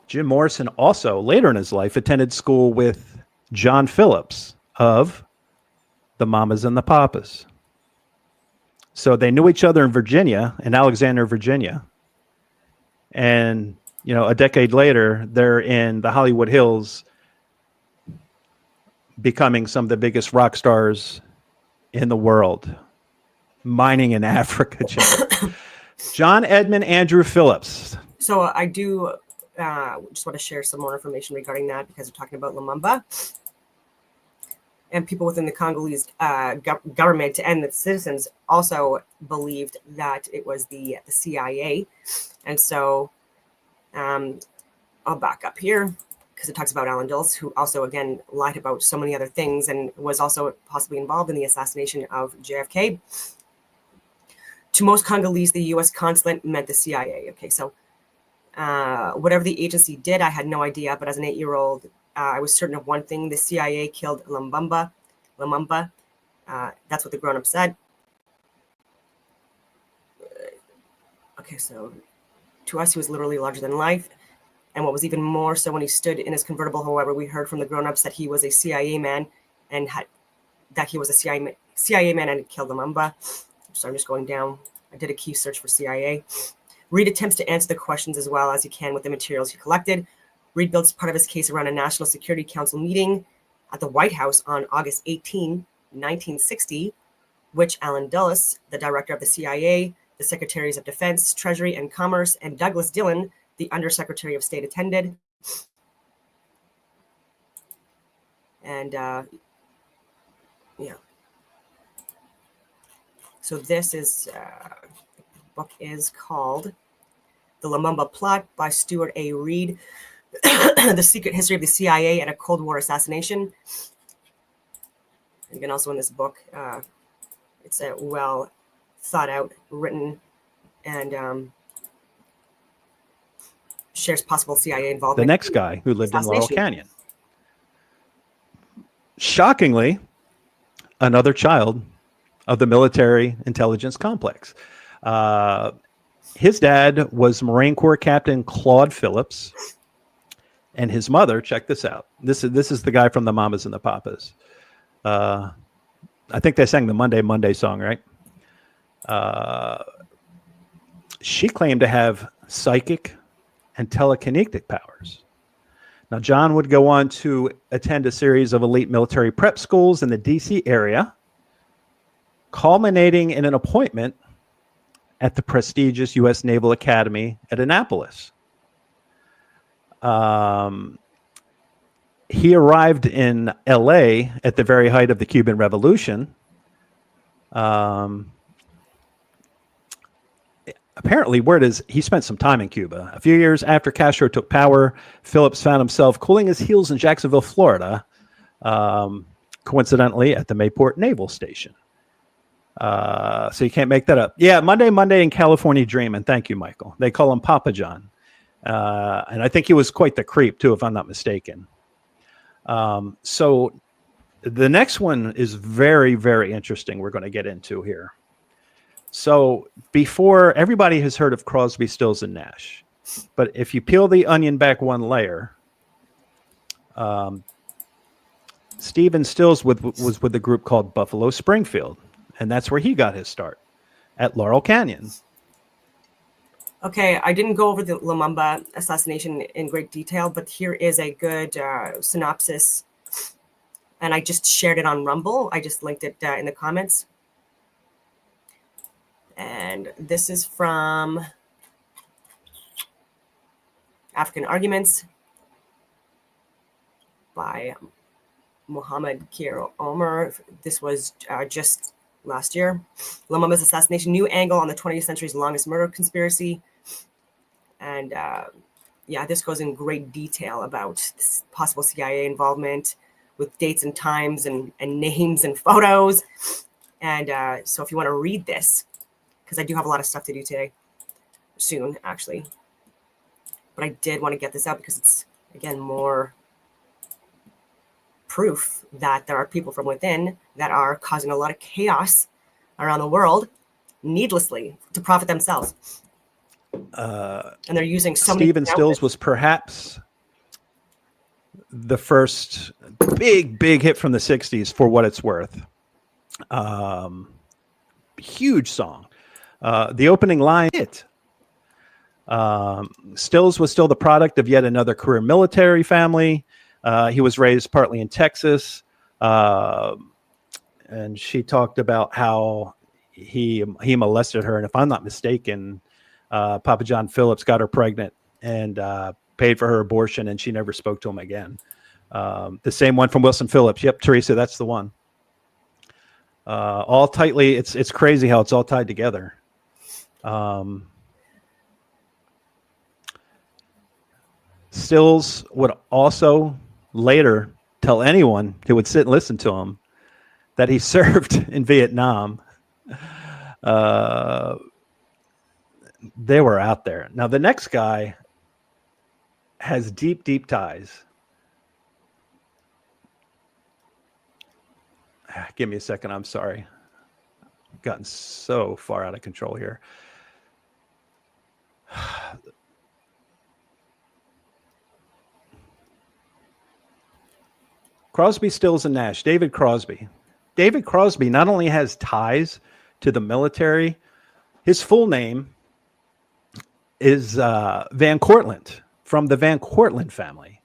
Jim Morrison also, later in his life, attended school with John Phillips of the Mamas and the Papas. So they knew each other in Virginia, in Alexandria, Virginia. And, a decade later, they're in the Hollywood Hills becoming some of the biggest rock stars in the world. Mining in Africa. John Edmund Andrew Phillips.
So I do just want to share some more information regarding that because we're talking about Lumumba. And people within the Congolese government and the citizens also believed that it was the CIA. And so I'll back up here because it talks about Alan Dulles, who also, again, lied about so many other things and was also possibly involved in the assassination of JFK. To most Congolese, the U.S. consulate meant the CIA. Okay, so whatever the agency did, I had no idea. But as an 8-year-old, I was certain of one thing: the CIA killed Lumumba. That's what the grown-up said. Okay, so to us, he was literally larger than life. And what was even more so, when he stood in his convertible, however, we heard from the grown-ups that he was a CIA man and that he was a CIA man and had killed Lumumba. So I'm just going down. I did a key search for CIA. Reed attempts to answer the questions as well as he can with the materials he collected. Reed builds part of his case around a National Security Council meeting at the White House on August 18, 1960, which Alan Dulles, the director of the CIA, the Secretaries of Defense, Treasury, and Commerce, and Douglas Dillon, the Undersecretary of State, attended. And yeah. So this is, the book is called The Lumumba Plot by Stuart A. Reed, The Secret History of the CIA and a Cold War Assassination. And again, also in this book, It's a well thought out, written, and shares possible CIA involvement.
The next guy who lived in Laurel
Assassination.
Canyon. Shockingly, another child of the military intelligence complex. His dad was Marine Corps Captain Claude Phillips, and his mother, check this out. This is the guy from the Mamas and the Papas. I think they sang the Monday Monday song, right? She claimed to have psychic and telekinetic powers. Now, John would go on to attend a series of elite military prep schools in the D.C. area, culminating in an appointment at the prestigious U.S. Naval Academy at Annapolis. He arrived in L.A. at the very height of the Cuban Revolution. Apparently, word is he spent some time in Cuba. A few years after Castro took power, Phillips found himself cooling his heels in Jacksonville, Florida, coincidentally at the Mayport Naval Station. So you can't make that up. Yeah, Monday, Monday in California Dreamin'. Thank you, Michael. They call him Papa John. And I think he was quite the creep, too, if I'm not mistaken. So the next one is very, very interesting we're going to get into here. So before, everybody has heard of Crosby, Stills, and Nash. But if you peel the onion back one layer, Stephen Stills was with a group called Buffalo Springfield. And that's where he got his start, at Laurel Canyon.
Okay, I didn't go over the Lumumba assassination in great detail, but here is a good synopsis. And I just shared it on Rumble. I just linked it in the comments. And this is from African Arguments by Muhammad Kier Omer. This was just last year. Lumumba's assassination, new angle on the 20th century's longest murder conspiracy. And yeah, this goes in great detail about this possible CIA involvement with dates and times and names and photos. And so if you want to read this, because I do have a lot of stuff to do today, soon actually. But I did want to get this out because it's, again, more proof that there are people from within that are causing a lot of chaos around the world needlessly to profit themselves. And they're using so many.
Stephen Stills was perhaps the first big hit from the 60s, for what it's worth. Huge song. The opening line hit. Stills was still the product of yet another career military family. He was raised partly in Texas. And she talked about how he molested her. And if I'm not mistaken, Papa John Phillips got her pregnant and paid for her abortion, and she never spoke to him again. The same one from Wilson Phillips. Yep, Teresa, that's the one. All tightly, it's crazy how it's all tied together. Stills would also later tell anyone who would sit and listen to him that he served in Vietnam. They were out there. Now, the next guy has deep ties. Give me a second. I'm sorry. I've gotten so far out of control here. Crosby, Stills, and Nash. David Crosby. David Crosby not only has ties to the military, his full name is Van Cortlandt, from the Van Cortlandt family.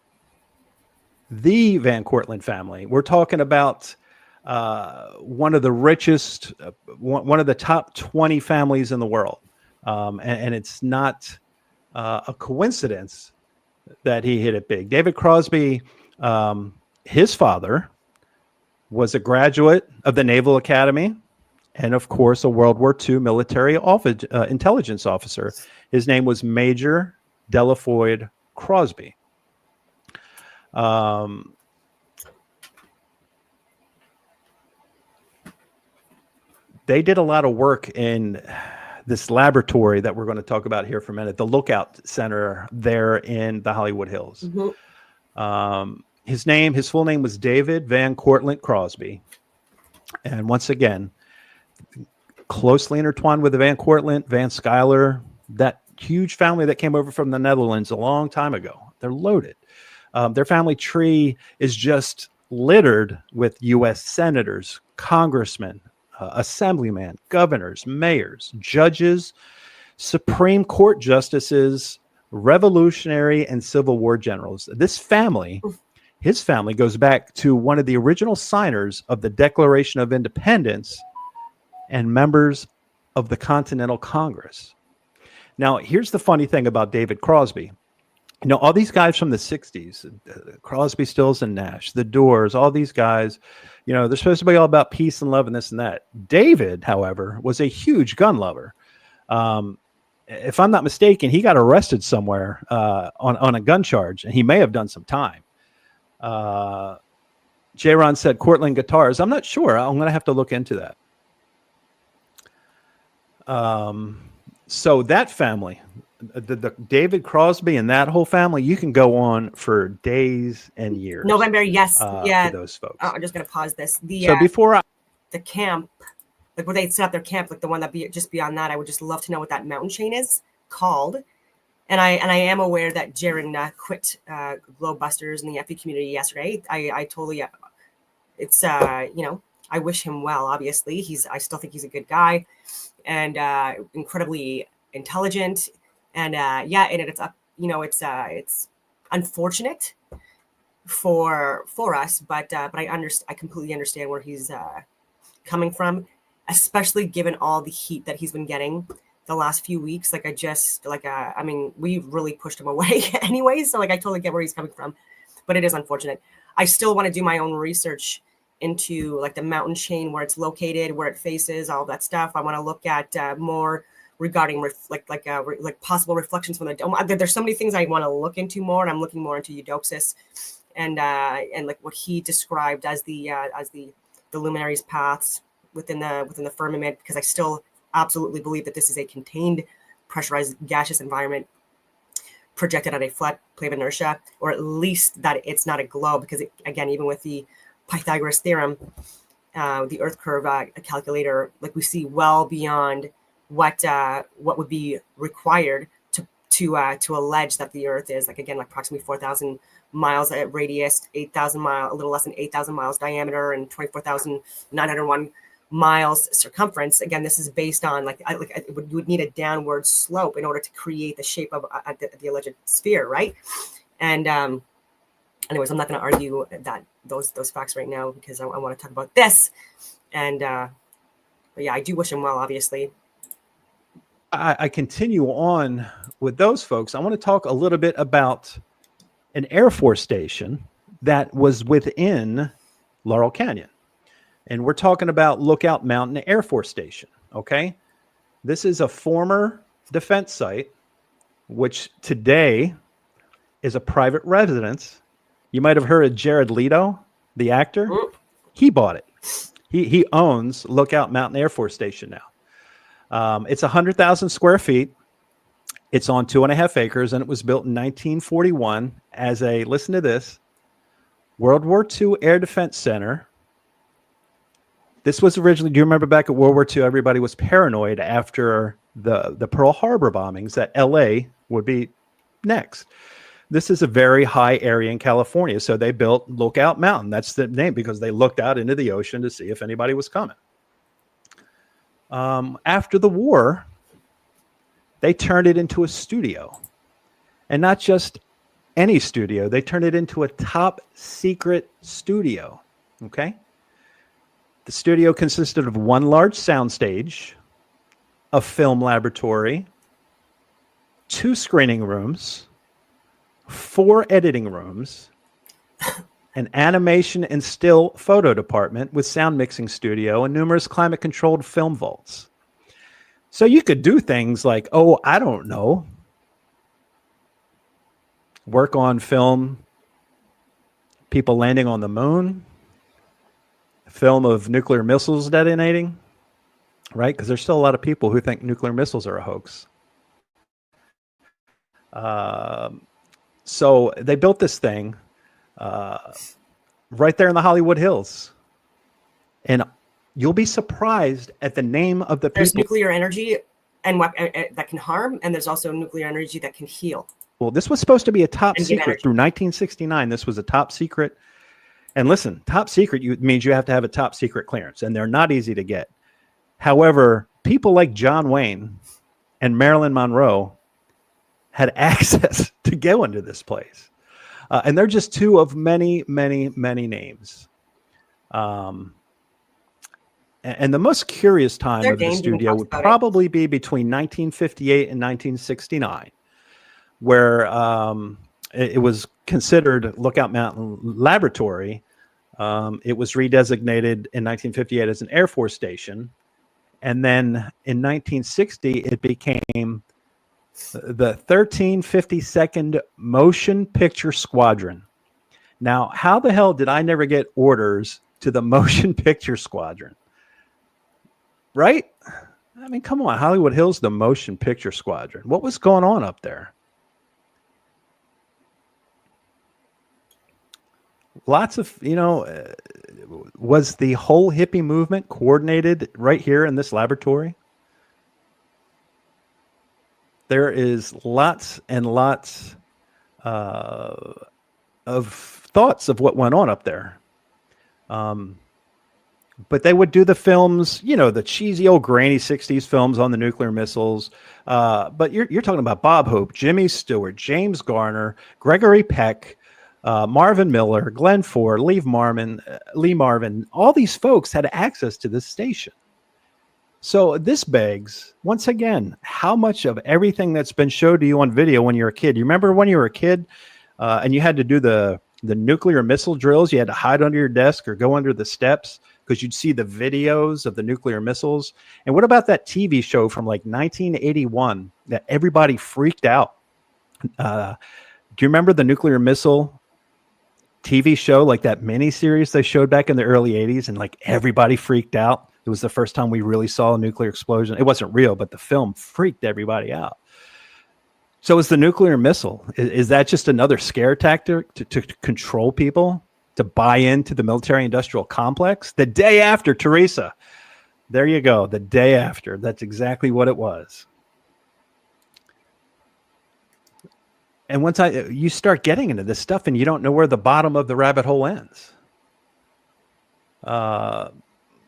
The Van Cortlandt family. We're talking about one of the richest, one of the top 20 families in the world. And it's not a coincidence that he hit it big. David Crosby, his father was a graduate of the Naval Academy and, of course, a World War II military intelligence officer. His name was Major Delafoyd Crosby. they did a lot of work in this laboratory that we're going to talk about here for a minute, the Lookout Center there in the Hollywood Hills. His full name was David Van Cortlandt Crosby. And once again, closely intertwined with the Van Cortlandt, Van Schuyler, that huge family that came over from the Netherlands a long time ago. They're loaded. Their family tree is just littered with U.S. senators, congressmen, assemblymen, governors, mayors, judges, Supreme Court justices, Revolutionary and Civil War generals. This family, his family, goes back to one of the original signers of the Declaration of Independence and members of the Continental Congress. Now, here's the funny thing about David Crosby. You know, all these guys from the 60s, Crosby, Stills, and Nash, the Doors, all these guys, you know, they're supposed to be all about peace and love and this and that. David, however, was a huge gun lover. If I'm not mistaken, he got arrested somewhere on a gun charge, and he may have done some time. J-Ron said Cortland guitars. I'm not sure. I'm going to have to look into that. So that family, the David Crosby and that whole family, you can go on for days and years.
November, yes, yeah.
For those folks.
I'm just gonna pause this.
So before
the camp, like where they set up their camp, like the one that just beyond that, I would just love to know what that mountain chain is called. And I am aware that Jaron quit Globebusters in the FE community yesterday. I totally, it's you know, I wish him well. Obviously, I still think he's a good guy and incredibly intelligent. And yeah, and it's up, you know, it's unfortunate for us, but I completely understand where he's coming from, especially given all the heat that he's been getting the last few weeks. Like I mean, we really pushed him away anyway, so like I totally get where he's coming from, but it is unfortunate. I still want to do my own research into like the mountain chain, where it's located, where it faces, all that stuff. I want to look at more regarding like possible reflections from the dome. There's so many things I want to look into more, and I'm looking more into Eudoxus and like what he described as the luminaries' paths within the firmament, because I still absolutely believe that this is a contained, pressurized, gaseous environment projected at a flat plane of inertia, or at least that it's not a globe, because again, even with the Pythagoras theorem, the Earth curve calculator, like we see well beyond what would be required to allege that the Earth is, like, again, like approximately 4,000 miles at radius, 8,000 miles, a little less than 8,000 miles diameter, and 24,901 miles circumference. Again, this is based on you would need a downward slope in order to create the shape of the alleged sphere, right? And anyways, I'm not going to argue that those facts right now, because I want to talk about this. And but yeah, I do wish him well, obviously.
I continue on with those folks. I want to talk a little bit about an Air Force station that was within Laurel Canyon. And we're talking about Lookout Mountain Air Force Station, okay? This is a former defense site, which today is a private residence. You might have heard of Jared Leto, the actor. He bought it. He owns Lookout Mountain Air Force Station now. It's 100,000 square feet. It's on 2.5 acres, and it was built in 1941 as a, listen to this, World War II Air Defense Center. This was originally, do you remember back at World War II, everybody was paranoid after the Pearl Harbor bombings that LA would be next. This is a very high area in California, so they built Lookout Mountain. That's the name, because they looked out into the ocean to see if anybody was coming. After the war, they turned it into a studio, and not just any studio. They turned it into a top secret studio. Okay. The studio consisted of one large soundstage, a film laboratory, 2 screening rooms, 4 editing rooms, an animation and still photo department with sound mixing studio, and numerous climate-controlled film vaults. So you could do things like, oh, I don't know, work on film, people landing on the moon, film of nuclear missiles detonating, right? Because there's still a lot of people who think nuclear missiles are a hoax. So they built this thing right there in the Hollywood Hills. And you'll be surprised at the name of the
There's
people.
nuclear energy and that can harm, and there's also nuclear energy that can heal.
Well, this was supposed to be a top
And give
secret
energy.
through 1969. This was a top secret. And listen, top secret means you have to have a top secret clearance, and they're not easy to get. However, people like John Wayne and Marilyn Monroe had access to go into this place. And they're just two of many, many, many names. And the most curious time
Their
of the
name didn't
studio
talk
would
about it.
probably be between 1958 and 1969, where it was considered Lookout Mountain Laboratory. It was redesignated in 1958 as an Air Force station. And then in 1960, it became the 1352nd Motion Picture Squadron. Now, how the hell did I never get orders to the Motion Picture Squadron? Right? I mean, come on. Hollywood Hills, the Motion Picture Squadron. What was going on up there? Lots of, was the whole hippie movement coordinated right here in this laboratory? There is lots and lots of thoughts of what went on up there. But they would do the films, the cheesy old grainy 60s films on the nuclear missiles. But you're talking about Bob Hope, Jimmy Stewart, James Garner, Gregory Peck, Marvin Miller, Glenn Ford, Lee Marvin. All these folks had access to this station. So this begs, once again, how much of everything that's been showed to you on video when you're a kid? You remember when you were a kid and you had to do the nuclear missile drills? You had to hide under your desk or go under the steps because you'd see the videos of the nuclear missiles. And what about that TV show from like 1981 that everybody freaked out? Do you remember the nuclear missile TV show, like that mini series they showed back in the early 80s, and like everybody freaked out? It was the first time we really saw a nuclear explosion. It wasn't real, but the film freaked everybody out. So is the nuclear missile, is that just another scare tactic to control people, to buy into the military-industrial complex? The day after, Teresa. There you go. The day after. That's exactly what it was. And once you start getting into this stuff and you don't know where the bottom of the rabbit hole ends.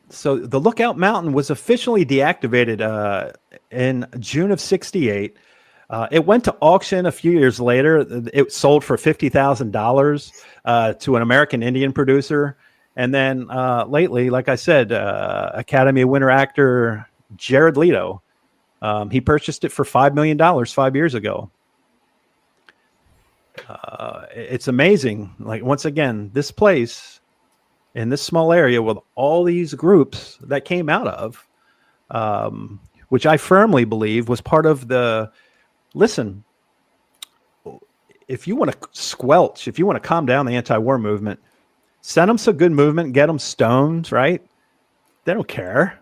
So the Lookout Mountain was officially deactivated in June of '68. It went to auction a few years later. It sold for $50,000 to an American Indian producer. And then lately, like I said, Academy winner actor Jared Leto, he purchased it for $5 million 5 years ago. It's amazing. Like, once again, this place in this small area with all these groups that came out of, which I firmly believe was part of the, listen, if you want to squelch, if you want to calm down the anti-war movement, send them some good movement, get them stoned, right? They don't care.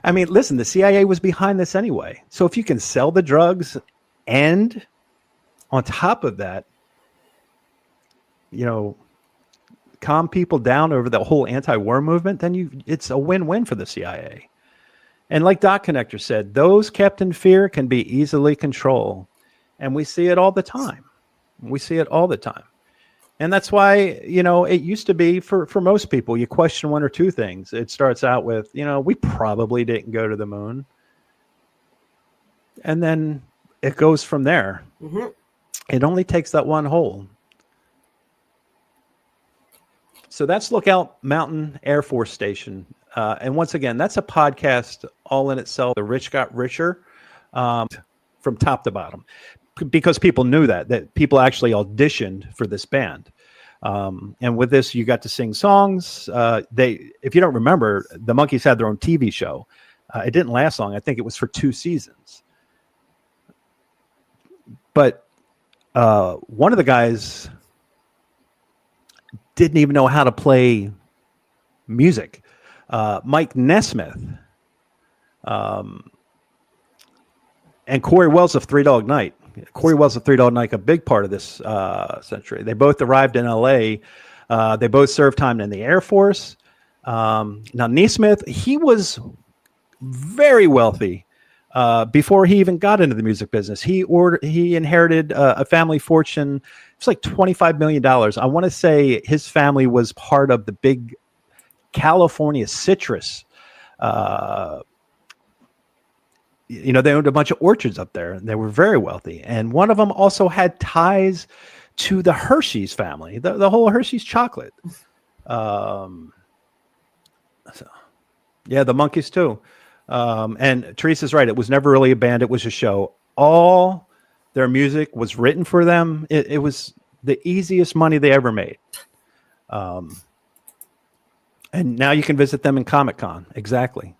I mean, listen, the CIA was behind this anyway. So if you can sell the drugs and on top of that, calm people down over the whole anti-war movement, then it's a win-win for the CIA. And like Dot Connector said, those kept in fear can be easily controlled. And we see it all the time. And that's why, it used to be for most people, you question one or two things. It starts out with, we probably didn't go to the moon. And then it goes from there. Mm-hmm. It only takes that one hole. So that's Lookout Mountain Air Force Station. And once again, that's a podcast all in itself. The Rich Got Richer from top to bottom, because people knew that people actually auditioned for this band. And with this, you got to sing songs. If you don't remember, the Monkees had their own TV show. It didn't last long. I think it was for 2 seasons. But one of the guys didn't even know how to play music. Mike Nesmith, and Corey Wells of Three Dog Night. Corey Wells of Three Dog Night, a big part of this century. They both arrived in L.A. They both served time in the Air Force. Now, Nesmith, he was very wealthy before he even got into the music business. He inherited a family fortune. It's like $25 million. I want to say his family was part of the big California citrus. They owned a bunch of orchards up there, and they were very wealthy. And one of them also had ties to the Hershey's family, the whole Hershey's chocolate. The monkeys too. And Teresa's right. It was never really a band. It was a show. All their music was written for them. It was the easiest money they ever made. And now you can visit them in Comic-Con. Exactly.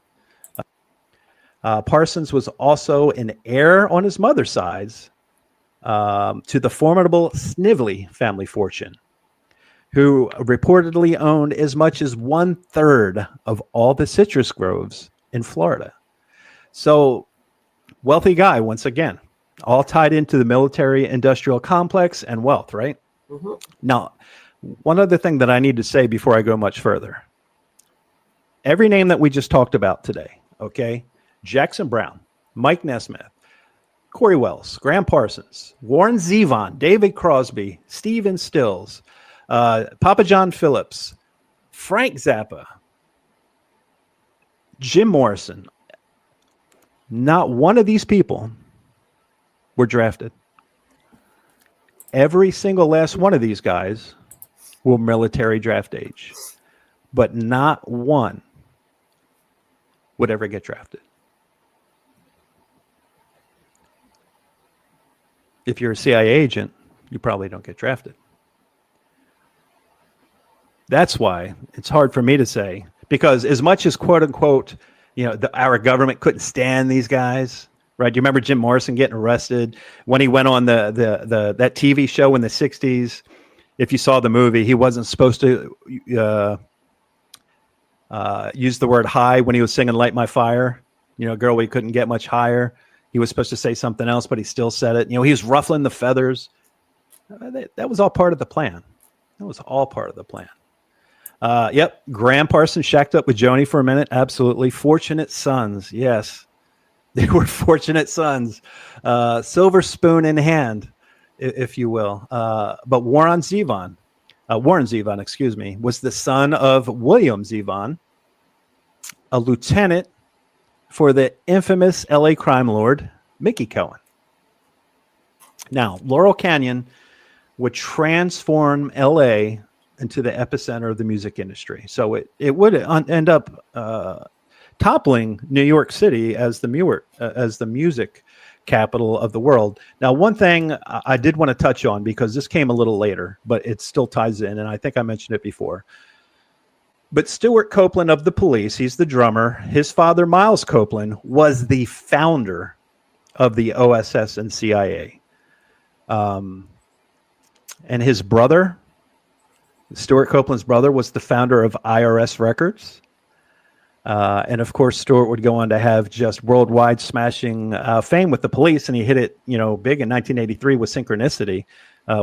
Parsons was also an heir on his mother's side to the formidable Snively family fortune, who reportedly owned as much as 1/3 of all the citrus groves in Florida. So, wealthy guy, once again, all tied into the military industrial complex and wealth, right? Mm-hmm. Now, one other thing that I need to say before I go much further. Every name that we just talked about today, okay? Jackson Browne, Mike Nesmith, Corey Wells, Graham Parsons, Warren Zevon, David Crosby, Stephen Stills, Papa John Phillips, Frank Zappa, Jim Morrison. Not one of these people were drafted. Every single last one of these guys were military draft age, but not one would ever get drafted. If you're a CIA agent, you probably don't get drafted. That's why it's hard for me to say, because as much as quote unquote, our government couldn't stand these guys, right? Do you remember Jim Morrison getting arrested when he went on that TV show in the 60s? If you saw the movie, he wasn't supposed to use the word high when he was singing Light My Fire. Girl, we couldn't get much higher. He was supposed to say something else, but he still said it. He was ruffling the feathers. That was all part of the plan. That was all part of the plan. Yep. Graham Parsons shacked up with Joni for a minute. Absolutely. Fortunate sons. Yes. They were fortunate sons. Silver spoon in hand, if you will. But Warren Zevon, was the son of William Zevon, a lieutenant for the infamous LA crime lord, Mickey Cohen. Now, Laurel Canyon would transform LA into the epicenter of the music industry. So it would end up toppling New York City as the music capital of the world. Now, one thing I did want to touch on, because this came a little later, but it still ties in, and I think I mentioned it before. But Stuart Copeland of the Police, he's the drummer. His father, Miles Copeland, was the founder of the OSS and CIA. And his brother, Stuart Copeland's brother, was the founder of IRS Records. And of course, Stuart would go on to have just worldwide smashing fame with the Police, and he hit it, big in 1983 with Synchronicity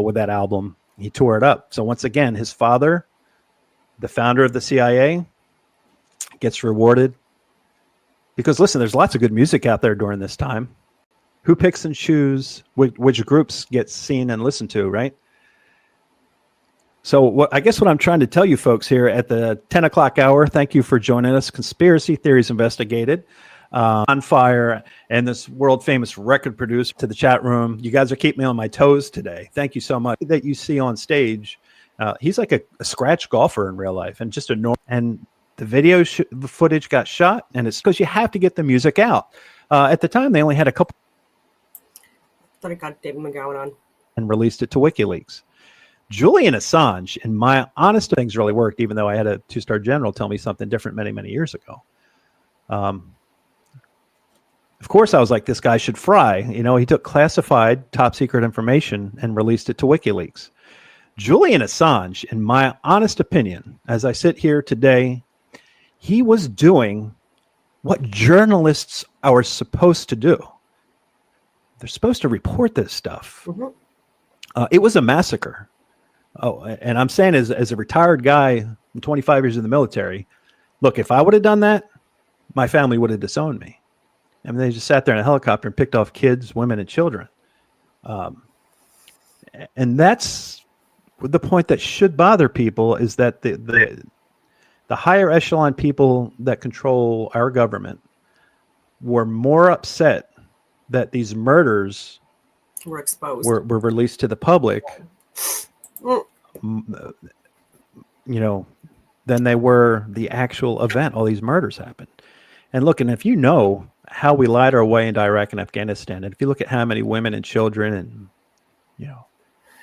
with that album. He tore it up. So once again, his father, the founder of the CIA, gets rewarded. Because listen, there's lots of good music out there during this time. Who picks and chooses which groups get seen and listened to, right? So I guess what I'm trying to tell you folks here at the 10 o'clock hour, thank you for joining us. Conspiracy Theories Investigated, On Fire, and this world famous record producer to the chat room. You guys are keeping me on my toes today. Thank you so much. That you see on stage, he's like a scratch golfer in real life, and just a normal. And the video footage got shot, and it's because you have to get the music out. At the time, they only had a couple.
Thought I got David McGowan on.
And released it to WikiLeaks. Julian Assange, in my honest, things really worked, even though I had a 2-star general tell me something different many, many years ago. Of course, I was like, this guy should fry. He took classified, top secret information and released it to WikiLeaks. Julian Assange, in my honest opinion, as I sit here today, he was doing what journalists are supposed to do. They're supposed to report this stuff.
Mm-hmm.
It was a massacre. Oh, and I'm saying as a retired guy, 25 years in the military, look, if I would have done that, my family would have disowned me. I mean, they just sat there in a helicopter and picked off kids, women, and children. And that's the point that should bother people, is that the higher echelon people that control our government were more upset that these murders
We're exposed.
were released to the public,
Mm.
than they were the actual event. All these murders happened. And look, and if you know how we lied our way into Iraq and Afghanistan, and if you look at how many women and children and,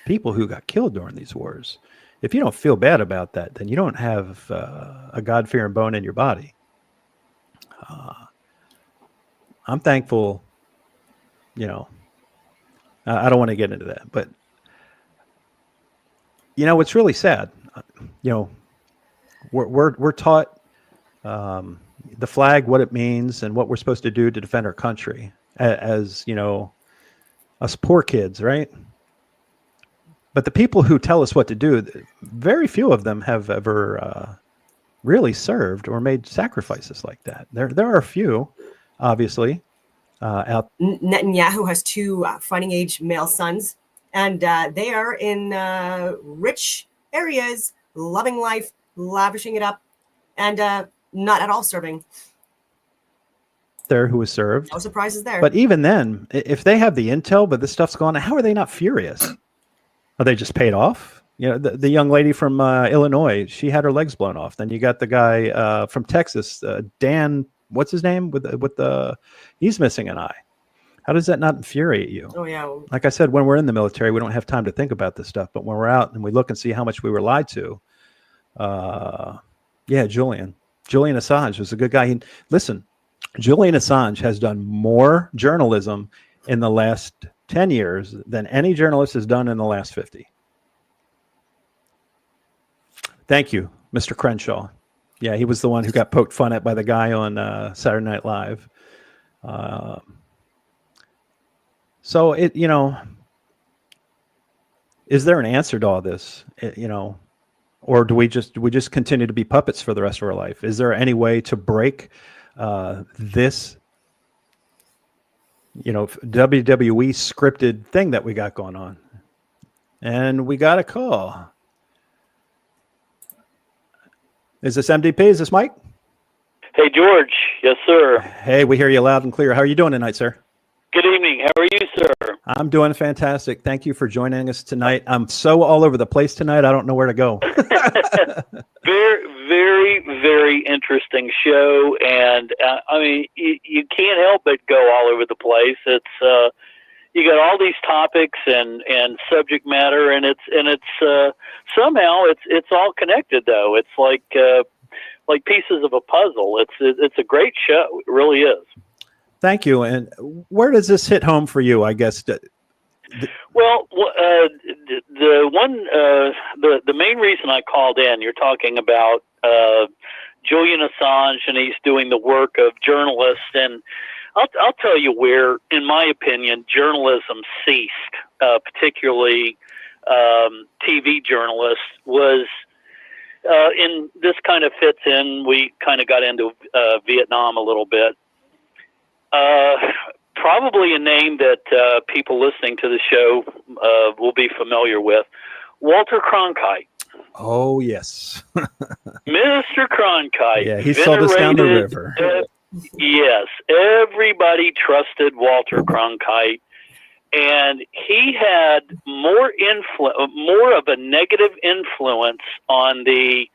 people who got killed during these wars, if you don't feel bad about that, then you don't have a God-fearing bone in your body. I'm thankful, I don't want to get into that, but it's really sad. We're taught the flag, what it means, and what we're supposed to do to defend our country as us poor kids, right? But the people who tell us what to do, very few of them have ever really served or made sacrifices like that. There are a few, obviously, out.
Netanyahu has 2 fighting age male sons, and they are in rich areas, loving life, lavishing it up, and not at all serving.
There who was served.
No surprises there.
But even then, if they have the intel, but this stuff's going on, how are they not furious? Are they just paid off? The young lady from Illinois, she had her legs blown off. Then you got the guy from Texas, Dan, what's his name? He's missing an eye. How does that not infuriate you?
Oh, yeah.
Like I said, when we're in the military, we don't have time to think about this stuff. But when we're out and we look and see how much we were lied to, Julian Assange was a good guy. Listen, Julian Assange has done more journalism in the last 10 years than any journalist has done in the last 50. Thank you, Mr. Crenshaw. Yeah, he was the one who got poked fun at by the guy on Saturday Night Live. So is there an answer to all this? Or do we just continue to be puppets for the rest of our life? Is there any way to break this, WWE scripted thing that we got going on? And we got a call. Is this MDP? Is this Mike?
Hey, George. Yes, sir.
Hey, we hear you loud and clear. How are you doing tonight, sir?
Good evening. How are you, sir?
I'm doing fantastic. Thank you for joining us tonight. I'm so all over the place tonight, I don't know where to go.
Very, very, very interesting show. And, you can't help but go all over the place. It's you got all these topics and subject matter, and it's somehow it's all connected, though. It's like pieces of a puzzle. It's a great show. It really is.
Thank you. And where does this hit home for you, I guess?
Well, the main reason I called in, you're talking about Julian Assange, and he's doing the work of journalists. And I'll tell you where, in my opinion, journalism ceased, particularly TV journalists, was in this kind of fits in. We kind of got into Vietnam a little bit. Probably a name that people listening to the show will be familiar with, Walter Cronkite.
Oh, yes.
Mr. Cronkite.
Yeah, he sold us down the river.
Yes, everybody trusted Walter Cronkite, and he had more of a negative influence on the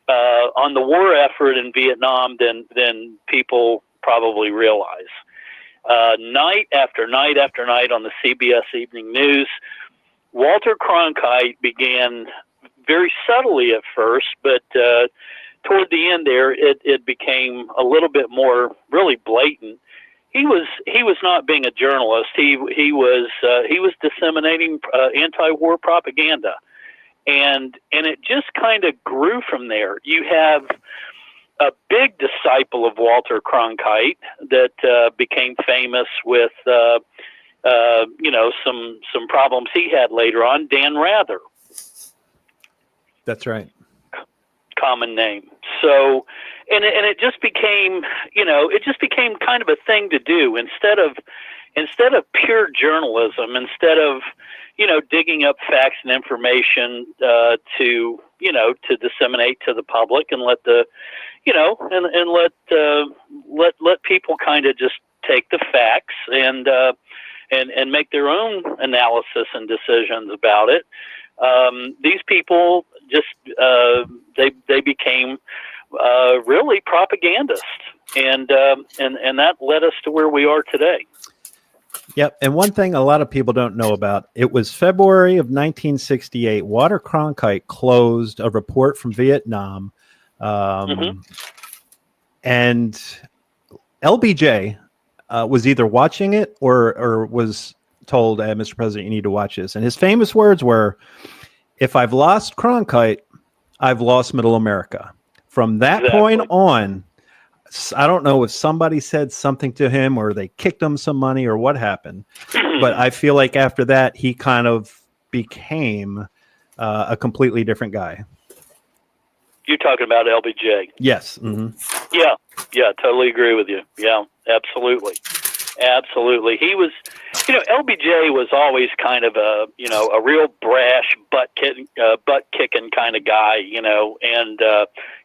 war effort in Vietnam than people probably realize. Night after night after night on the CBS Evening News, Walter Cronkite began very subtly at first, but toward the end there, it became a little bit more really blatant. He was not being a journalist. He was disseminating anti-war propaganda, and it just kind of grew from there. You have a big disciple of Walter Cronkite that became famous with some problems he had later on. Dan Rather.
That's right.
Common name. So, and it just became, it just became kind of a thing to do instead of pure journalism, instead of, digging up facts and information to disseminate to the public and let the, let people kind of just take the facts and make their own analysis and decisions about it. These people just they became really propagandists, and that led us to where we are today.
Yep. And one thing a lot of people don't know about, it was February of 1968. Walter Cronkite closed a report from Vietnam. And LBJ was either watching it or was told, Mr. President, you need to watch this. And his famous words were, if I've lost Cronkite, I've lost Middle America. From that point on, I don't know if somebody said something to him or they kicked him some money or what happened. But I feel like after that, he kind of became a completely different guy.
You're talking about LBJ.
Yes. Mm-hmm.
Yeah, totally agree with you. Yeah, absolutely. He was, LBJ was always kind of a real brash, butt kicking kind of guy, and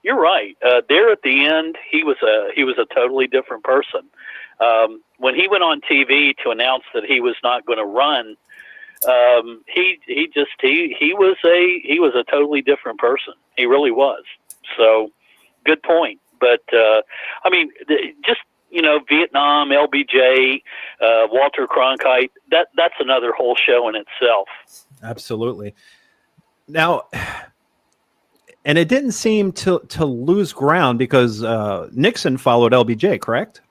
you're right. There at the end, he was a totally different person. When he went on TV to announce that he was not going to run, he was a totally different person. He really was. So, good point. But Vietnam, LBJ, Walter Cronkite, that's another whole show in itself.
Absolutely. Now, and it didn't seem to lose ground because Nixon followed LBJ, correct?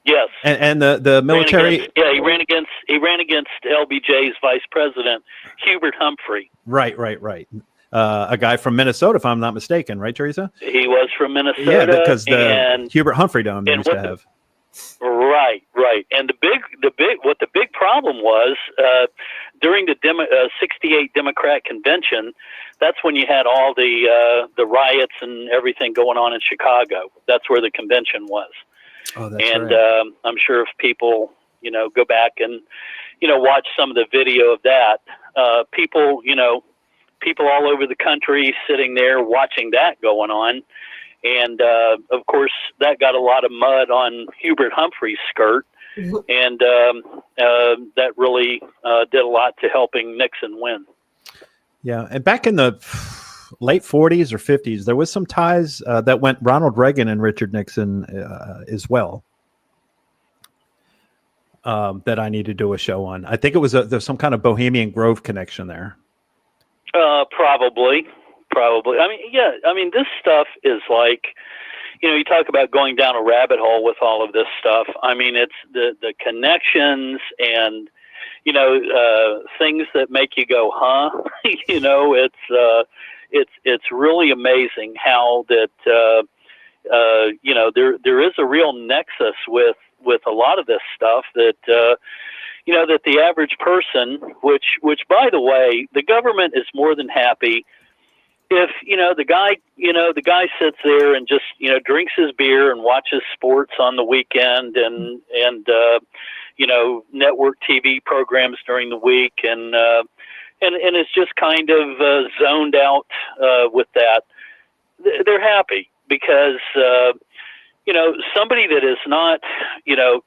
Yes.
And the military.
He ran against LBJ's vice president, Hubert Humphrey.
Right. A guy from Minnesota, if I'm not mistaken, right, Teresa?
He was from Minnesota.
Yeah, because the Hubert Humphrey Dome used to have.
Right. And the big problem was during the 68 Democrat convention. That's when you had all the riots and everything going on in Chicago. That's where the convention was.
Oh, that's
and
right.
I'm sure if people go back and watch some of the video of that, people all over the country sitting there watching that going on. And, of course, that got a lot of mud on Hubert Humphrey's skirt. And that really did a lot to helping Nixon win.
Yeah. And back in the late 40s or 50s, there was some ties that went Ronald Reagan and Richard Nixon as well. That I need to do a show on. I think it was there's some kind of Bohemian Grove connection there.
Probably. This stuff is like, you talk about going down a rabbit hole with all of this stuff. It's the connections and, things that make you go, huh? It's really amazing how that, there is a real nexus with a lot of this stuff that, that the average person, which by the way, the government is more than happy if, the guy sits there and just, drinks his beer and watches sports on the weekend and network TV programs during the week and it's just kind of zoned out with that. They're happy because, somebody that is not,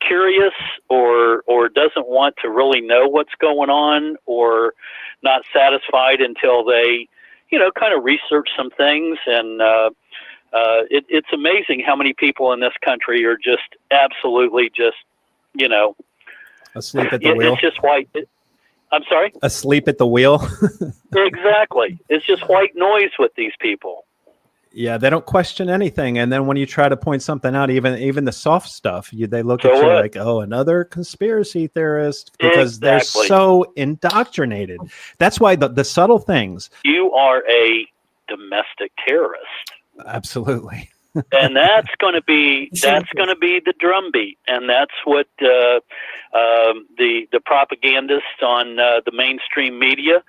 curious or doesn't want to really know what's going on or not satisfied until they, kind of research some things. And it's amazing how many people in this country are just absolutely just,
asleep at the wheel.
It's just white. I'm sorry?
Asleep at the wheel.
Exactly. It's just white noise with these people.
Yeah, they don't question anything, and then when you try to point something out, even the soft stuff, they look at you like, "Oh, another conspiracy theorist," because they're so indoctrinated. That's why the subtle things.
You are a domestic terrorist.
Absolutely.
And that's going to be the drumbeat, and that's what the propagandists on the mainstream media.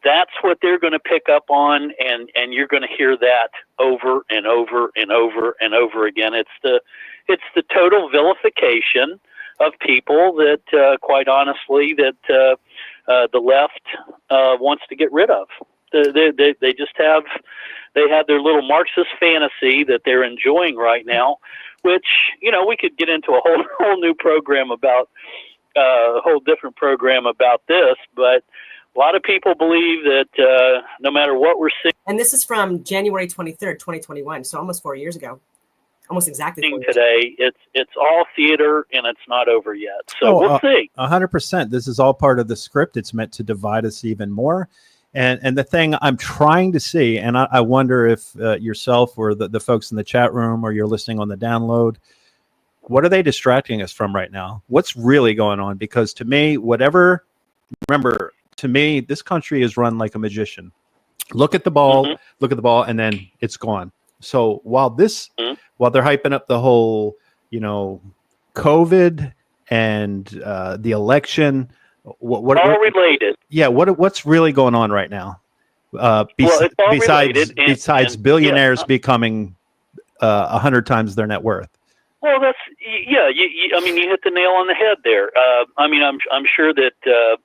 That's what they're going to pick up on, and you're going to hear that over and over and over and over again. It's the total vilification of people that, quite honestly, that the left wants to get rid of. They just have their little Marxist fantasy that they're enjoying right now, which, you know, we could get into a whole new program about a whole different program about this, but a lot of people believe that no matter what we're seeing,
And this is from January 23rd, 2021, so almost 4 years ago. Almost exactly 4 years
today, it's all theater and it's not over yet. So we'll see.
100%. This is all part of the script. It's meant to divide us even more. And the thing I'm trying to see, and I wonder if yourself or the folks in the chat room or you're listening on the download, what are they distracting us from right now? What's really going on? Because to me, remember, to me, this country is run like a magician. Look at the ball, look at the ball, and then it's gone. So while they're hyping up the whole, you know, COVID and the election, what
all related?
Yeah, what's really going on right now? Besides billionaires becoming 100 times their net worth.
Well, that's I mean, you hit the nail on the head there. I mean, I'm sure that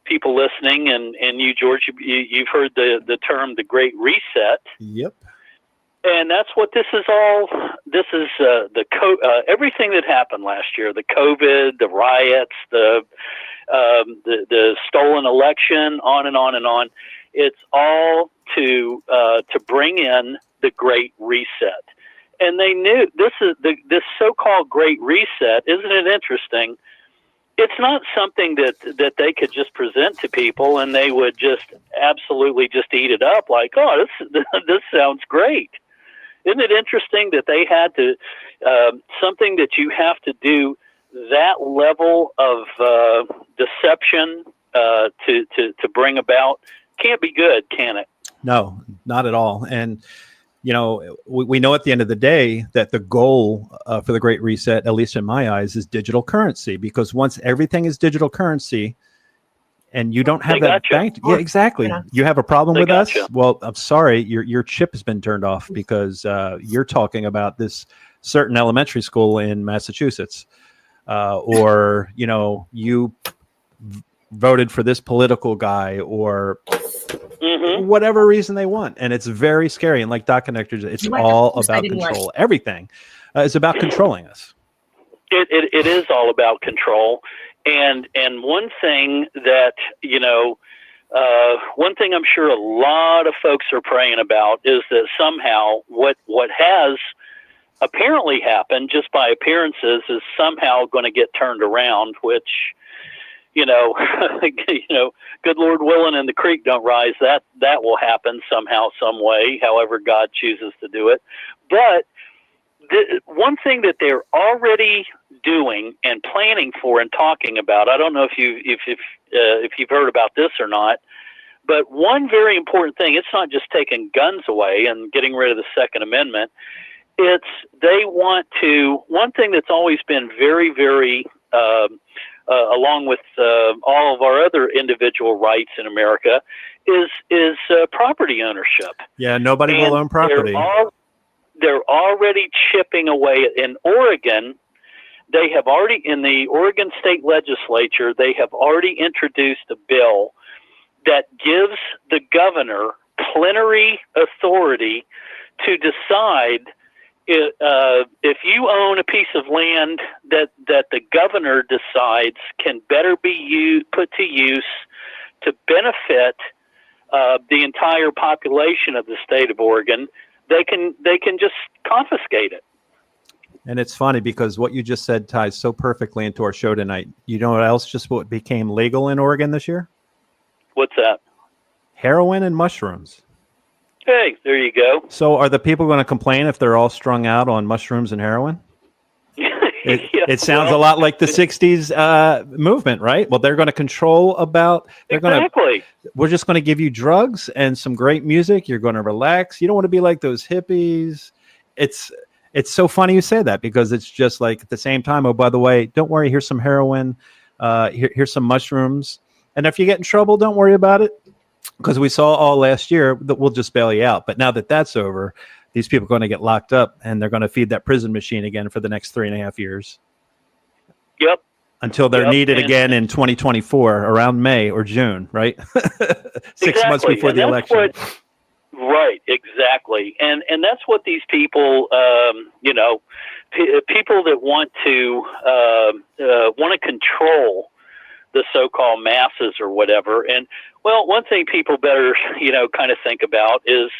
people listening and you, George, you've heard the term the Great Reset.
Yep.
And that's what this is all. This is everything that happened last year: the COVID, the riots, the stolen election, on and on and on. It's all to bring in the Great Reset. And they knew this so-called Great Reset. Isn't it interesting? It's not something that they could just present to people and they would just absolutely just eat it up like, oh, this sounds great. Isn't it interesting that they had to something that you have to do that level of deception to bring about? Can't be good, can it?
No, not at all. And you know, we know at the end of the day that the goal for the Great Reset, at least in my eyes, is digital currency. Because once everything is digital currency, and you don't have that banked, yeah, exactly. Yeah. You have a problem with us? Well, I'm sorry, your chip has been turned off because you're talking about this certain elementary school in Massachusetts, or you know, you voted for this political guy, or whatever reason they want, and it's very scary. And like Dot Connectors, it's all about control. Everything is about controlling us.
It is all about control. And one thing that, you know, one thing I'm sure a lot of folks are praying about is that somehow what has apparently happened just by appearances is somehow going to get turned around, which, you know, good Lord willing and the creek don't rise, that will happen somehow, some way, however God chooses to do it. But one thing that they're already doing and planning for and talking about, I don't know if you've heard about this or not, but one very important thing, it's not just taking guns away and getting rid of the Second Amendment. They want to, one thing that's always been very, very, along with all of our other individual rights in America, is property ownership.
Yeah, nobody will own property.
They're already chipping away. In Oregon, they have already, in the Oregon State Legislature, they have already introduced a bill that gives the governor plenary authority to decide if you own a piece of land that the governor decides can better be put to use to benefit the entire population of the state of Oregon, they can just confiscate it.
And it's funny because what you just said ties so perfectly into our show tonight. You know what else what became legal in Oregon this year?
What's that? Heroin
and mushrooms.
Hey, there you go.
So are the people going to complain if they're all strung out on mushrooms and heroin? It sounds a lot like the 60s movement, right? Well, they're going to control we're just going to give you drugs and some great music. You're going to relax. You don't want to be like those hippies. it's so funny you say that, because it's just like at the same time, oh, by the way, don't worry, here's some heroin, here's some mushrooms. And if you get in trouble, don't worry about it, because we saw all last year that we'll just bail you out. But now that that's over, these people are going to get locked up, and they're going to feed that prison machine again for the next 3.5 years.
Yep.
Until they're needed again in 2024, around May or June, right? 6 months before the election.
Right, exactly, and that's what these people, people that want to control the so-called masses or whatever. And well, one thing people better kind of think about is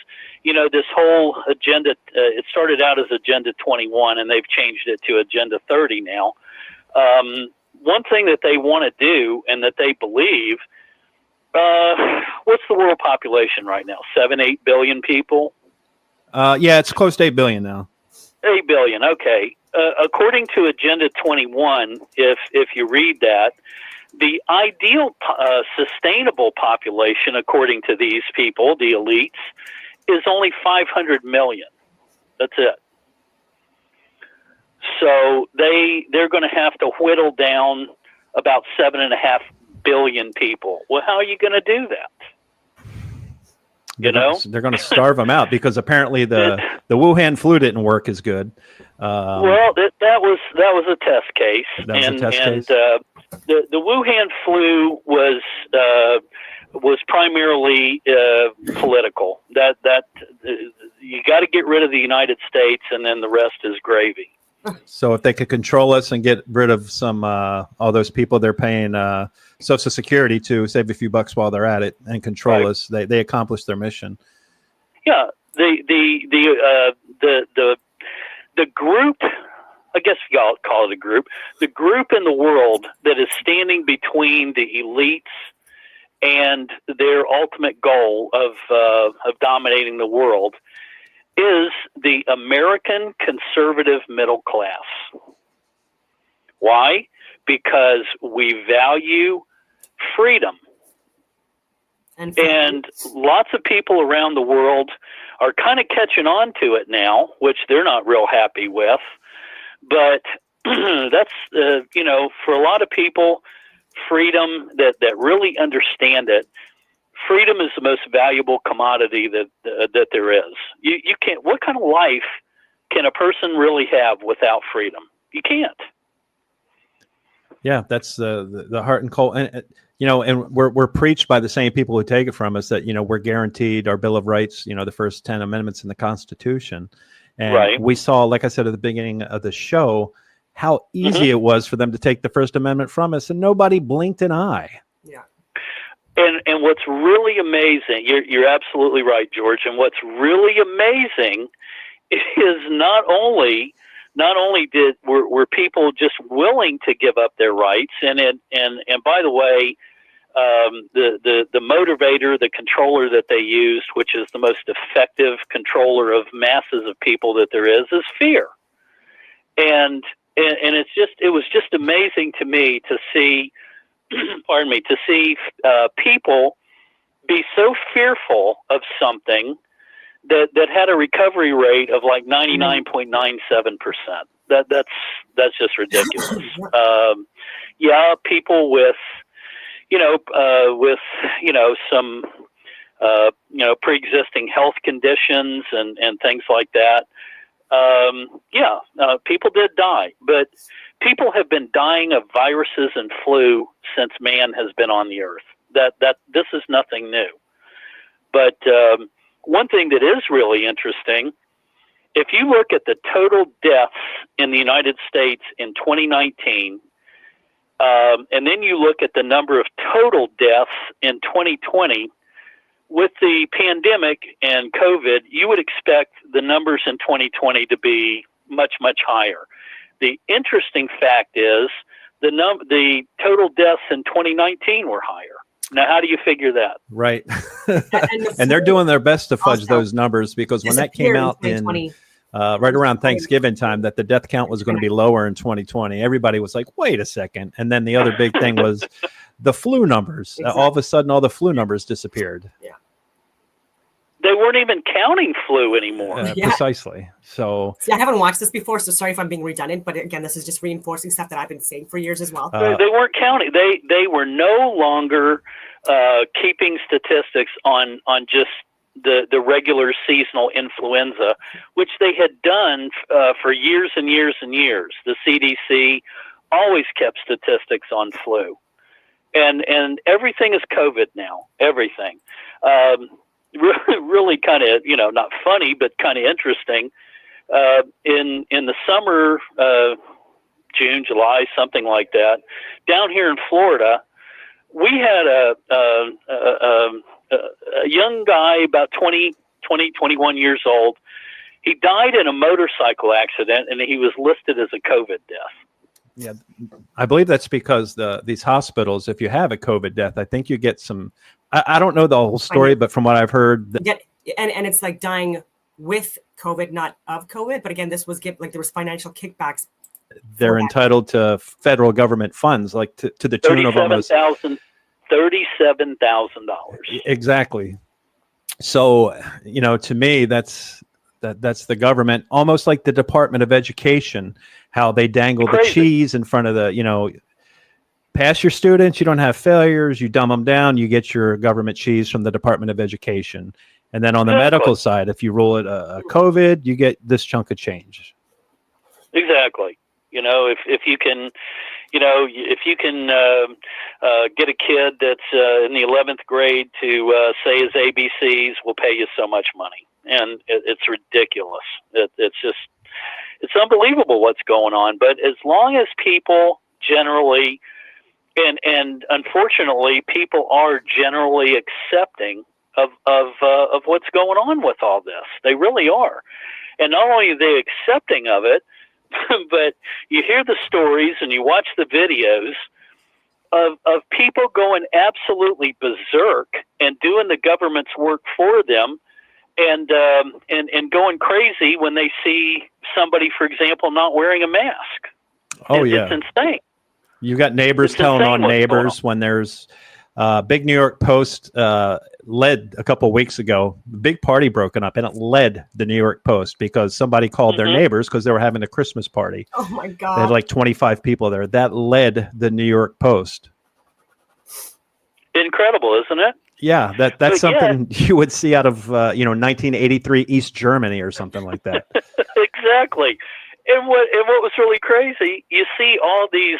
this whole agenda. It started out as Agenda 21, and they've changed it to Agenda 30 now. One thing that they want to do, and that they believe. What's the world population right now? 7-8 billion people?
Yeah, it's close to 8 billion now.
8 billion, okay. According to Agenda 21, if you read that, the ideal sustainable population, according to these people, the elites, is only 500 million. That's it. So they're going to have to whittle down about 7.5 billion people. Well, how are you going to do that? They're
going to starve them out, because apparently the Wuhan flu didn't work as good.
Well, that was a test case.
That was a test case.
The Wuhan flu was primarily political. That you got to get rid of the United States, and then the rest is gravy.
So if they could control us and get rid of some all those people they're paying Social Security to, save a few bucks while they're at it, and control us, they accomplish their mission.
Yeah, the group, I guess y'all call it a group, the group in the world that is standing between the elites and their ultimate goal of dominating the world is the American conservative middle class. Why? Because we value freedom. And lots of people around the world are kind of catching on to it now, which they're not real happy with. But that's, for a lot of people, freedom that really understand it, freedom is the most valuable commodity that there is. You can't. What kind of life can a person really have without freedom? You can't.
Yeah, that's the heart and cold. And and we're preached by the same people who take it from us that we're guaranteed our Bill of Rights. The first 10 amendments in the Constitution. And
right.
We saw, like I said at the beginning of the show, how easy it was for them to take the First Amendment from us, and nobody blinked an eye. Yeah.
And what's really amazing, you're absolutely right, George. And what's really amazing is not only were people just willing to give up their rights, and by the way, the motivator, the controller that they used, which is the most effective controller of masses of people that there is fear. And it was just amazing to me to see, pardon me, to see people be so fearful of something that had a recovery rate of like 99.97%. That's just ridiculous. People with some pre-existing health conditions and things like that. People did die, but people have been dying of viruses and flu since man has been on the earth. That this is nothing new. But one thing that is really interesting, if you look at the total deaths in the United States in 2019, and then you look at the number of total deaths in 2020, with the pandemic and COVID, you would expect the numbers in 2020 to be much, much higher. The interesting fact is the total deaths in 2019 were higher. Now, how do you figure that?
Right. And they're doing their best to fudge those numbers, because when that came out in right around Thanksgiving time, that the death count was going to be lower in 2020, everybody was like, wait a second. And then the other big thing was the flu numbers. All of a sudden, all the flu numbers disappeared.
Yeah. they weren't even counting flu anymore.
Yeah.
Precisely. So
See, I haven't watched this before, so sorry if I'm being redundant. But again, this is just reinforcing stuff that I've been saying for years as well.
They weren't counting. They were no longer keeping statistics on just the regular seasonal influenza, which they had done for years and years and years. The CDC always kept statistics on flu, and everything is COVID now. Everything. Really kind of, not funny, but kind of interesting. In the summer, June, July, something like that, down here in Florida, we had a young guy about 21 years old. He died in a motorcycle accident, and he was listed as a COVID death.
yeah, I believe that's because these hospitals, if you have a COVID death, I think you get some. I don't know the whole story, but from what I've heard,
And it's like dying with COVID, not of COVID. But again, this was there was financial kickbacks.
they're entitled to federal government funds, like to the tune of almost
$37,000.
Exactly. So, to me, that's the government, almost like the Department of Education, how they dangle the cheese in front of pass your students, you don't have failures, you dumb them down, you get your government cheese from the Department of Education. And then on the medical side, if you rule it a COVID, you get this chunk of change.
Exactly. If you can, get a kid that's in the 11th grade to say his ABCs, we'll pay you so much money. And it's ridiculous. It's unbelievable what's going on. But as long as people generally, and unfortunately, people are generally accepting of what's going on with all this. They really are. And not only are they accepting of it, but you hear the stories and you watch the videos of people going absolutely berserk and doing the government's work for them, and going crazy when they see somebody, for example, not wearing a mask. It's insane.
You got neighbors telling on neighbors when there's big New York Post led a couple of weeks ago. The big party broken up, and it led the New York Post because somebody called their neighbors because they were having a Christmas party.
Oh my God!
They had like 25 people there. That led the New York Post.
Incredible, isn't it?
Yeah, that's something you would see out of 1983 East Germany or something like that.
Exactly. And what was really crazy, you see all these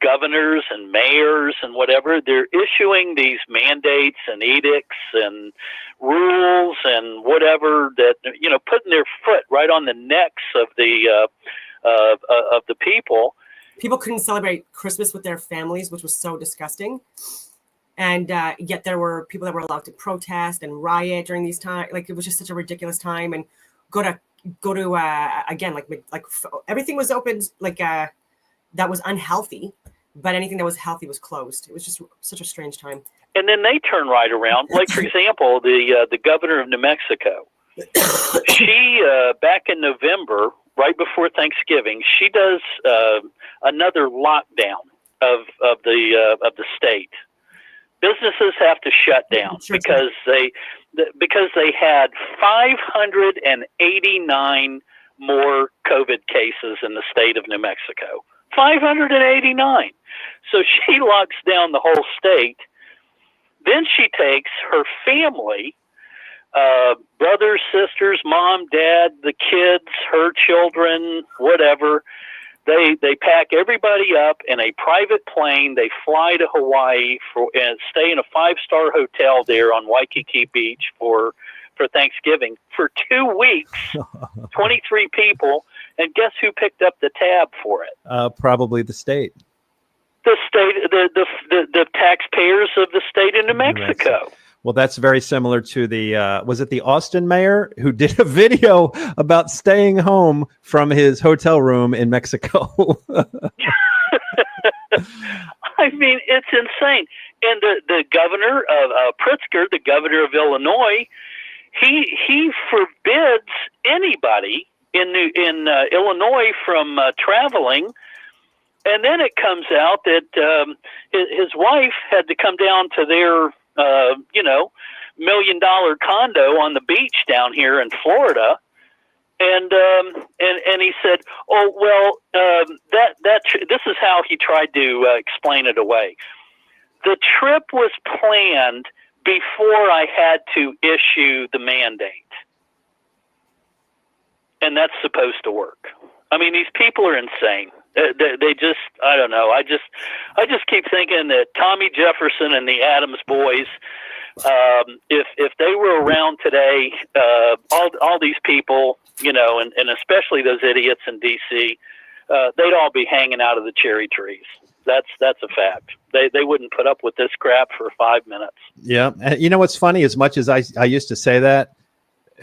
governors and mayors and whatever, they're issuing these mandates and edicts and rules and whatever that, putting their foot right on the necks of the people.
People couldn't celebrate Christmas with their families, which was so disgusting. And yet there were people that were allowed to protest and riot during these times. Like, it was just such a ridiculous time. And go to again, like everything was open, that was unhealthy, but anything that was healthy was closed. It was just such a strange time.
And then they turn right around. Like, for example, the governor of New Mexico, she back in November, right before Thanksgiving, she does another lockdown of the state. Businesses have to shut down because they had 589 more COVID cases in the state of New Mexico. 589. So she locks down the whole state. Then she takes her family, brothers, sisters, mom, dad, the kids, her children, whatever. They pack everybody up in a private plane. They fly to Hawaii and stay in a 5-star hotel there on Waikiki Beach for Thanksgiving for 2 weeks. 23 people, and guess who picked up the tab for it?
Probably the state.
The state, the taxpayers of the state of New Mexico.
Well, that's very similar to was it the Austin mayor who did a video about staying home from his hotel room in Mexico?
I mean, it's insane. And the governor of Pritzker, the governor of Illinois, he forbids anybody in Illinois from traveling. And then it comes out that his wife had to come down to their $1 million condo on the beach down here in Florida. And he said, "Oh well, this is how he tried to explain it away. The trip was planned before I had to issue the mandate, and that's supposed to work." I mean, these people are insane. They just, I don't know. I just keep thinking that Tommy Jefferson and the Adams boys, if they were around today, all these people, you know, and especially those idiots in D.C., they'd all be hanging out of the cherry trees. That's a fact. They wouldn't put up with this crap for 5 minutes.
Yeah. And you know what's funny? As much as I used to say that,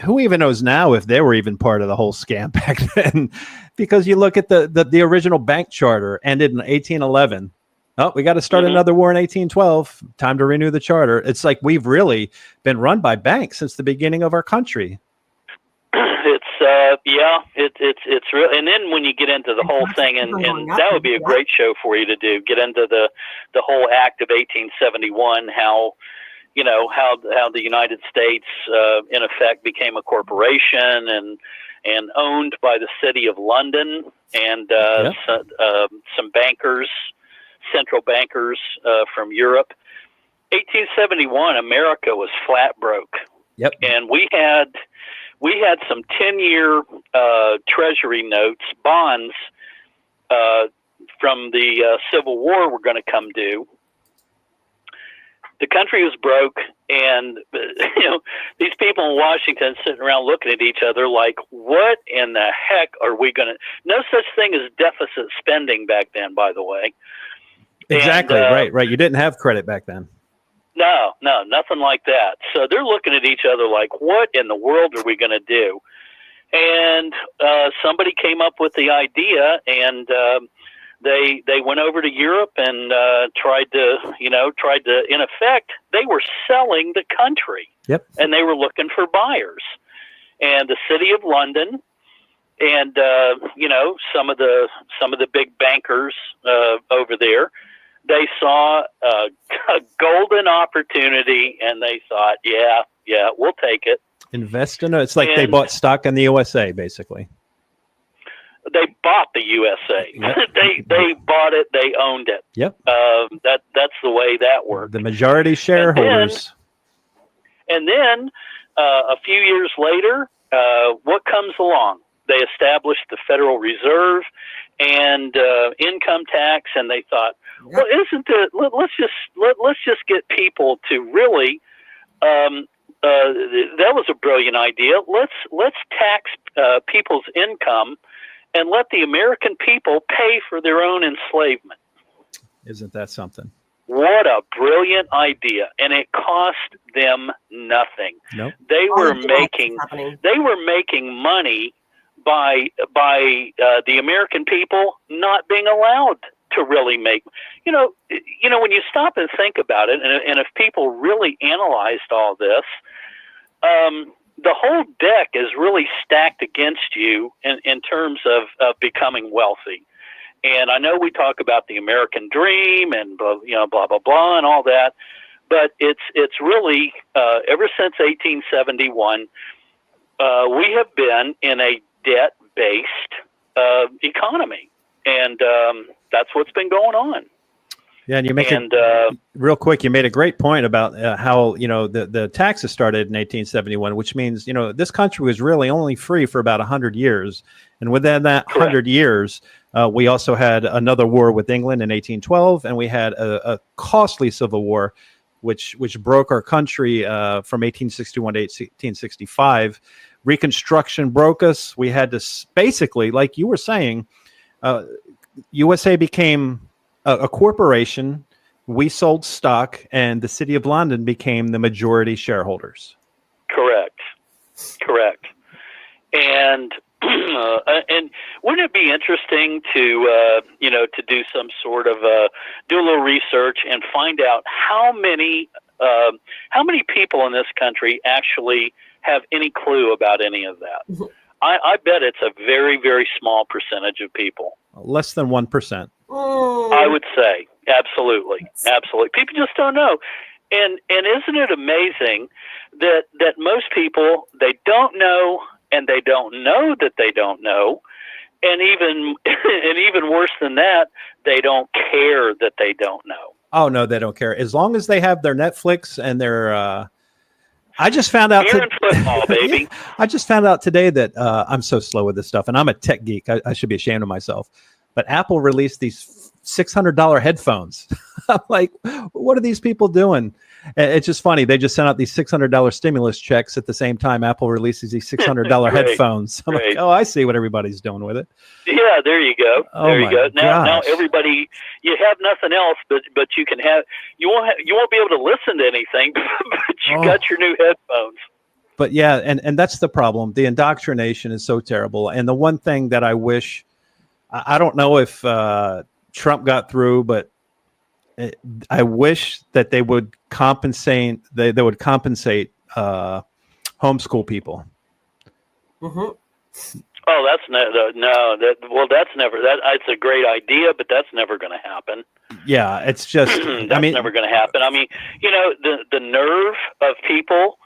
who even knows now if they were even part of the whole scam back then? Because you look at the original bank charter ended in 1811. Oh, we got to start another war in 1812. Time to renew the charter. It's like we've really been run by banks since the beginning of our country.
It's real. And then when you get into the whole thing, and that would be a great show for you to do, get into the whole act of 1871, how the United States in effect became a corporation and owned by the city of London and some bankers, central bankers from Europe. 1871, America was flat broke.
Yep.
And we had some 10-year treasury notes, bonds from the Civil War were going to come due. The country was broke, and these people in Washington sitting around looking at each other like, what in the heck are we going to... No such thing as deficit spending back then, by the way.
Exactly, right. You didn't have credit back then.
No, nothing like that. So they're looking at each other like, what in the world are we going to do? And somebody came up with the idea, and they went over to Europe and tried to, in effect, they were selling the country.
Yep.
And they were looking for buyers. And the city of London and, some of the big bankers over there, they saw a golden opportunity, and they thought, yeah, we'll take it.
Invest in it. It's like they bought stock in the USA, basically.
They bought the USA. Yep. they bought it. They owned it.
Yep.
That's the way that worked.
The majority shareholders.
And then a few years later, what comes along? They established the Federal Reserve and income tax, and they thought, well, isn't it? Let's just get people to really. That was a brilliant idea. Let's tax people's income and let the American people pay for their own enslavement.
Isn't that something?
What a brilliant idea. And it cost them nothing.
Nope.
They were making money by the American people not being allowed to really make, when you stop and think about it, and if people really analyzed all this, the whole deck is really stacked against you in terms of becoming wealthy. And I know we talk about the American dream and blah blah blah and all that, but it's really ever since 1871, we have been in a debt-based economy, and that's what's been going on.
Yeah, and you make real quick. You made a great point about how the taxes started in 1871, which means this country was really only free for about 100 years, and within that 100 years, we also had another war with England in 1812, and we had a costly civil war, which broke our country from 1861 to 1865. Reconstruction broke us. We had to basically, like you were saying, USA became a corporation. We sold stock, and the city of London became the majority shareholders. Correct.
And and wouldn't it be interesting to do some sort of do a little research and find out how many people in this country actually have any clue about any of that? Mm-hmm. I bet it's a very, very small percentage of people.
Less than 1%.
I would say absolutely. People just don't know. And isn't it amazing that most people, they don't know, and they don't know that they don't know, and even worse than that, they don't care that they don't know.
Oh no, they don't care. As long as they have their Netflix and their I just found out
football, baby.
I just found out today that I'm so slow with this stuff, and I'm a tech geek. I should be ashamed of myself. But Apple released these $600 headphones. I'm like, what are these people doing? It's just funny. They just sent out these $600 stimulus checks at the same time Apple releases these $600 headphones. I'm like, oh, I see what everybody's doing with it.
Yeah, there you go. There you go. Now
gosh.
Everybody, you have nothing else, but you can have. You won't be able to listen to anything, but you got your new headphones.
But yeah, and that's the problem. The indoctrination is so terrible. And the one thing that I wish, I don't know if Trump got through, but I wish that they would compensate. They would compensate homeschool people.
Mm-hmm. Oh, that's that's never. It's a great idea, but that's never going to happen.
Yeah, it's just.
That's never going to happen. I mean, the nerve of people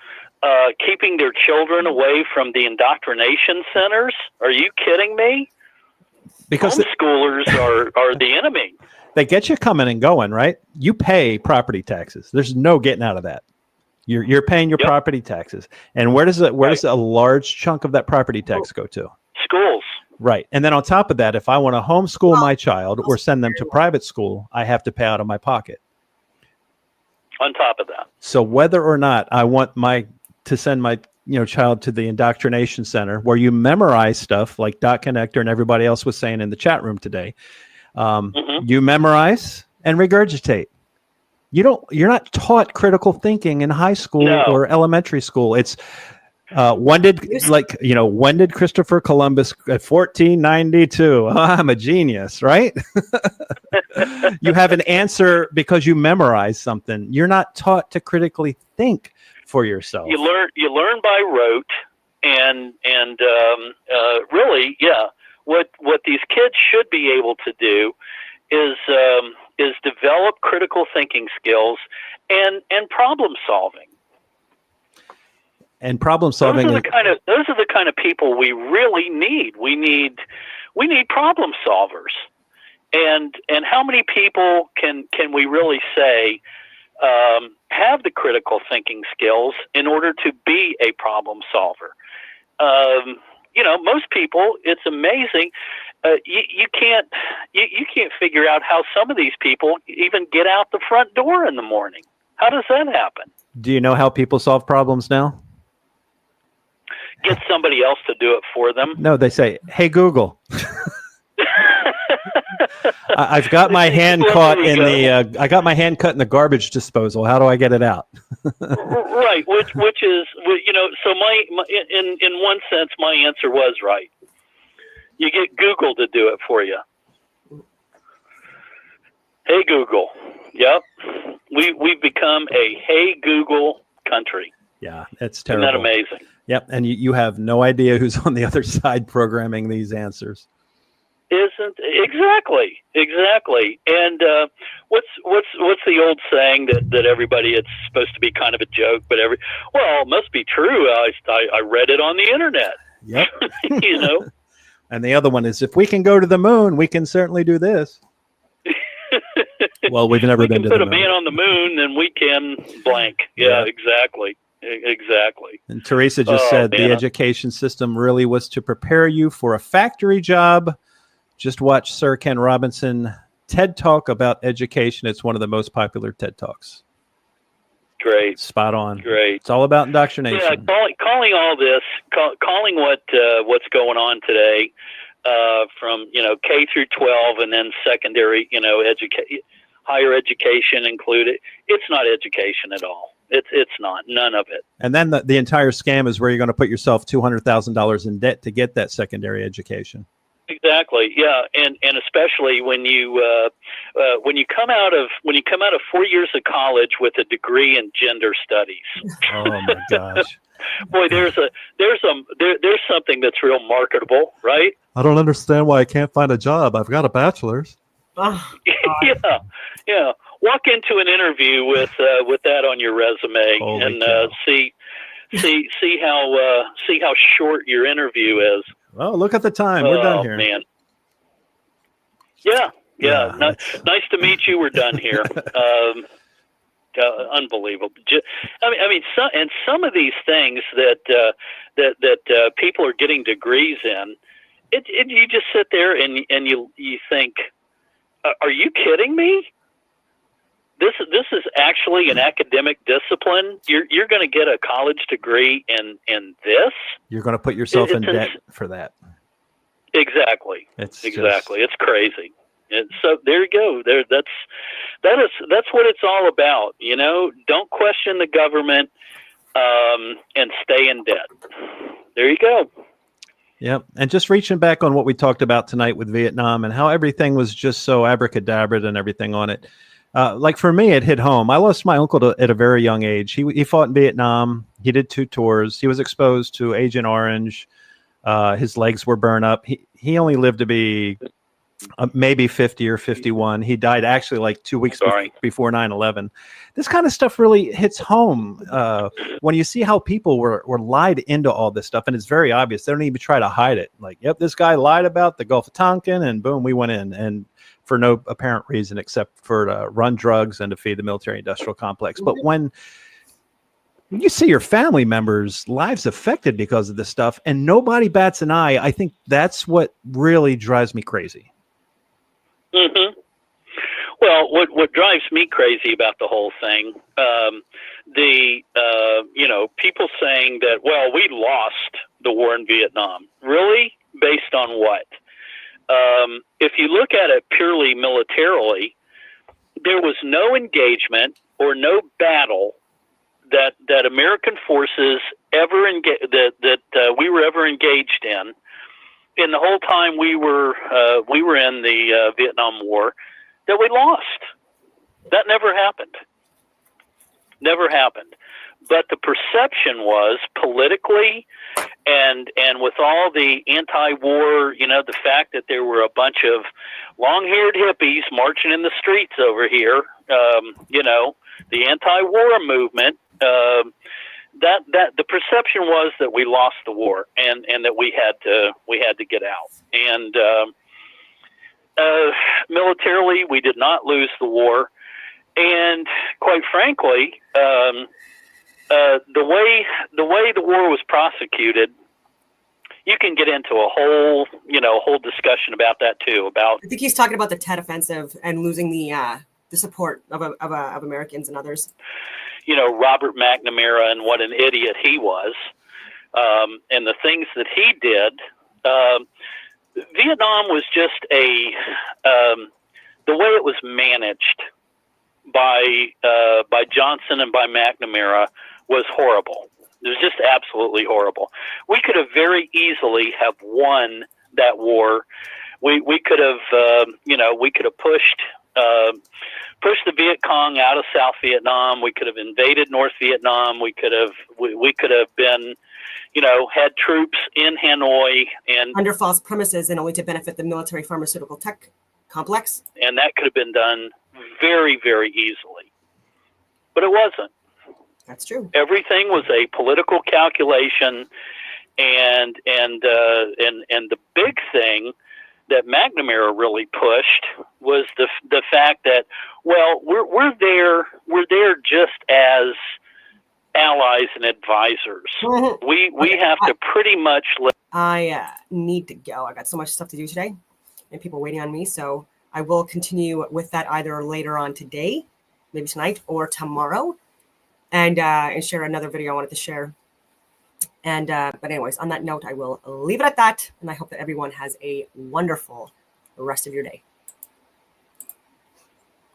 keeping their children away from the indoctrination centers. Are you kidding me?
Because
homeschoolers are the enemy.
They get you coming and going, right? You pay property taxes. There's no getting out of that. You're paying your property taxes. And where does a large chunk of that property tax go to?
Schools.
Right. And then on top of that, if I want to homeschool my child or send them to private school, I have to pay out of my pocket.
On top of that.
So whether or not I want to send my child to the indoctrination center where you memorize stuff like Dot Connector and everybody else was saying in the chat room today, you memorize and regurgitate. You're not taught critical thinking in high school or elementary school. It's when did Christopher Columbus at 1492? I'm a genius, right? You have an answer because you memorize something. You're not taught to critically think for yourself. You
learn by rote, and really, yeah. What these kids should be able to do is develop critical thinking skills and problem solving.
And problem solving.
Those are the kind of people we really need. We need problem solvers. And how many people can we really say have the critical thinking skills in order to be a problem solver? Most people, it's amazing. You can't figure out how some of these people even get out the front door in the morning. How does that happen?
Do you know how people solve problems now?
Get somebody else to do it for them.
No, they say, "Hey Google." I've got my hand caught in I got my hand cut in the garbage disposal. How do I get it out?
Right, which is so my in one sense my answer was right. You get Google to do it for you. Hey Google. Yep. We've become a Hey Google country.
Yeah, it's terrible.
Isn't that amazing?
Yep, and you have no idea who's on the other side programming these answers.
Isn't exactly, and what's the old saying that everybody, it's supposed to be kind of a joke, but it must be true. I read it on the internet.
Yep.
And
the other one is, if we can go to the moon, we can certainly do this. Well, we've never been to the moon.
We can put a man on the moon, and we can blank. Yeah. Exactly.
And Teresa just said the education system really was to prepare you for a factory job. Just watch Sir Ken Robinson TED Talk about education. It's one of the most popular TED Talks.
Great.
Spot on.
Great.
It's all about indoctrination.
Yeah, calling all this, calling what's going on today from K through 12 and then secondary, higher education included. It's not education at all. It's not. None of it.
And then the entire scam is where you're going to put yourself $200,000 in debt to get that secondary education.
Exactly. Yeah, and especially when you come out of 4 years of college with a degree in gender studies.
Oh my gosh.
Boy, there's something that's real marketable, right?
I don't understand why I can't find a job. I've got a bachelor's.
Yeah. walk into an interview with that on your resume.
Holy
and
cow.
see how short your interview is.
Oh, look at the time. We're done here.
Man. Yeah.
Yeah,
Nice to meet you. We're done here. Unbelievable. Some of these things that people are getting degrees in, you just sit there and you think, are you kidding me? This is actually an academic discipline. You're going to get a college degree in this. You're
going to put yourself in debt for that.
Exactly.
It's
crazy. And so there you go. That's what it's all about. Don't question the government, and stay in debt. There you go.
Yep. And just reaching back on what we talked about tonight with Vietnam and how everything was just so abracadabra and everything on it. Like for me, it hit home. I lost my uncle at a very young age. He fought in Vietnam. He did 2 tours. He was exposed to Agent Orange. His legs were burned up. He only lived to be maybe 50 or 51. He died actually like 2 weeks before 9/11. This kind of stuff really hits home when you see how people were lied into all this stuff, and it's very obvious. They don't even try to hide it. Like, yep, this guy lied about the Gulf of Tonkin, and boom, we went in, and for no apparent reason except for to run drugs and to feed the military-industrial complex. But when you see your family members' lives affected because of this stuff, and nobody bats an eye, I think that's what really drives me crazy.
Mm-hmm. Well, what drives me crazy about the whole thing, people saying that, well, we lost the war in Vietnam. Really? Based on what? If you look at it purely militarily, there was no engagement or no battle that American forces ever we were ever engaged in the whole time we were in the Vietnam War, that we lost. That never happened. Never happened. But the perception was politically, and with all the anti-war, the fact that there were a bunch of long-haired hippies marching in the streets over here, the anti-war movement. That the perception was that we lost the war and that we had to get out. And militarily, we did not lose the war. And quite frankly, the way the war was prosecuted, you can get into a whole discussion about that too. I
think he's talking about the Tet Offensive and losing the support of Americans and others.
Robert McNamara and what an idiot he was, and the things that he did. Vietnam was just the way it was managed by Johnson and by McNamara was horrible. It was just absolutely horrible. We could have very easily have won that war. We could have pushed the Viet Cong out of South Vietnam. We could have invaded North Vietnam. We could have been, had troops in Hanoi and
under false premises and only to benefit the military pharmaceutical tech complex.
And that could have been done very, very easily. But it wasn't.
That's true.
Everything was a political calculation, and the big thing that McNamara really pushed was the fact that, well, we're there just as allies and advisors.
Mm-hmm.
We have to pretty much.
I need to go. I got so much stuff to do today, and people waiting on me. So I will continue with that either later on today, maybe tonight or tomorrow, and share another video I wanted to share. And but anyways, on that note, I will leave it at that, and I hope that everyone has a wonderful rest of your day.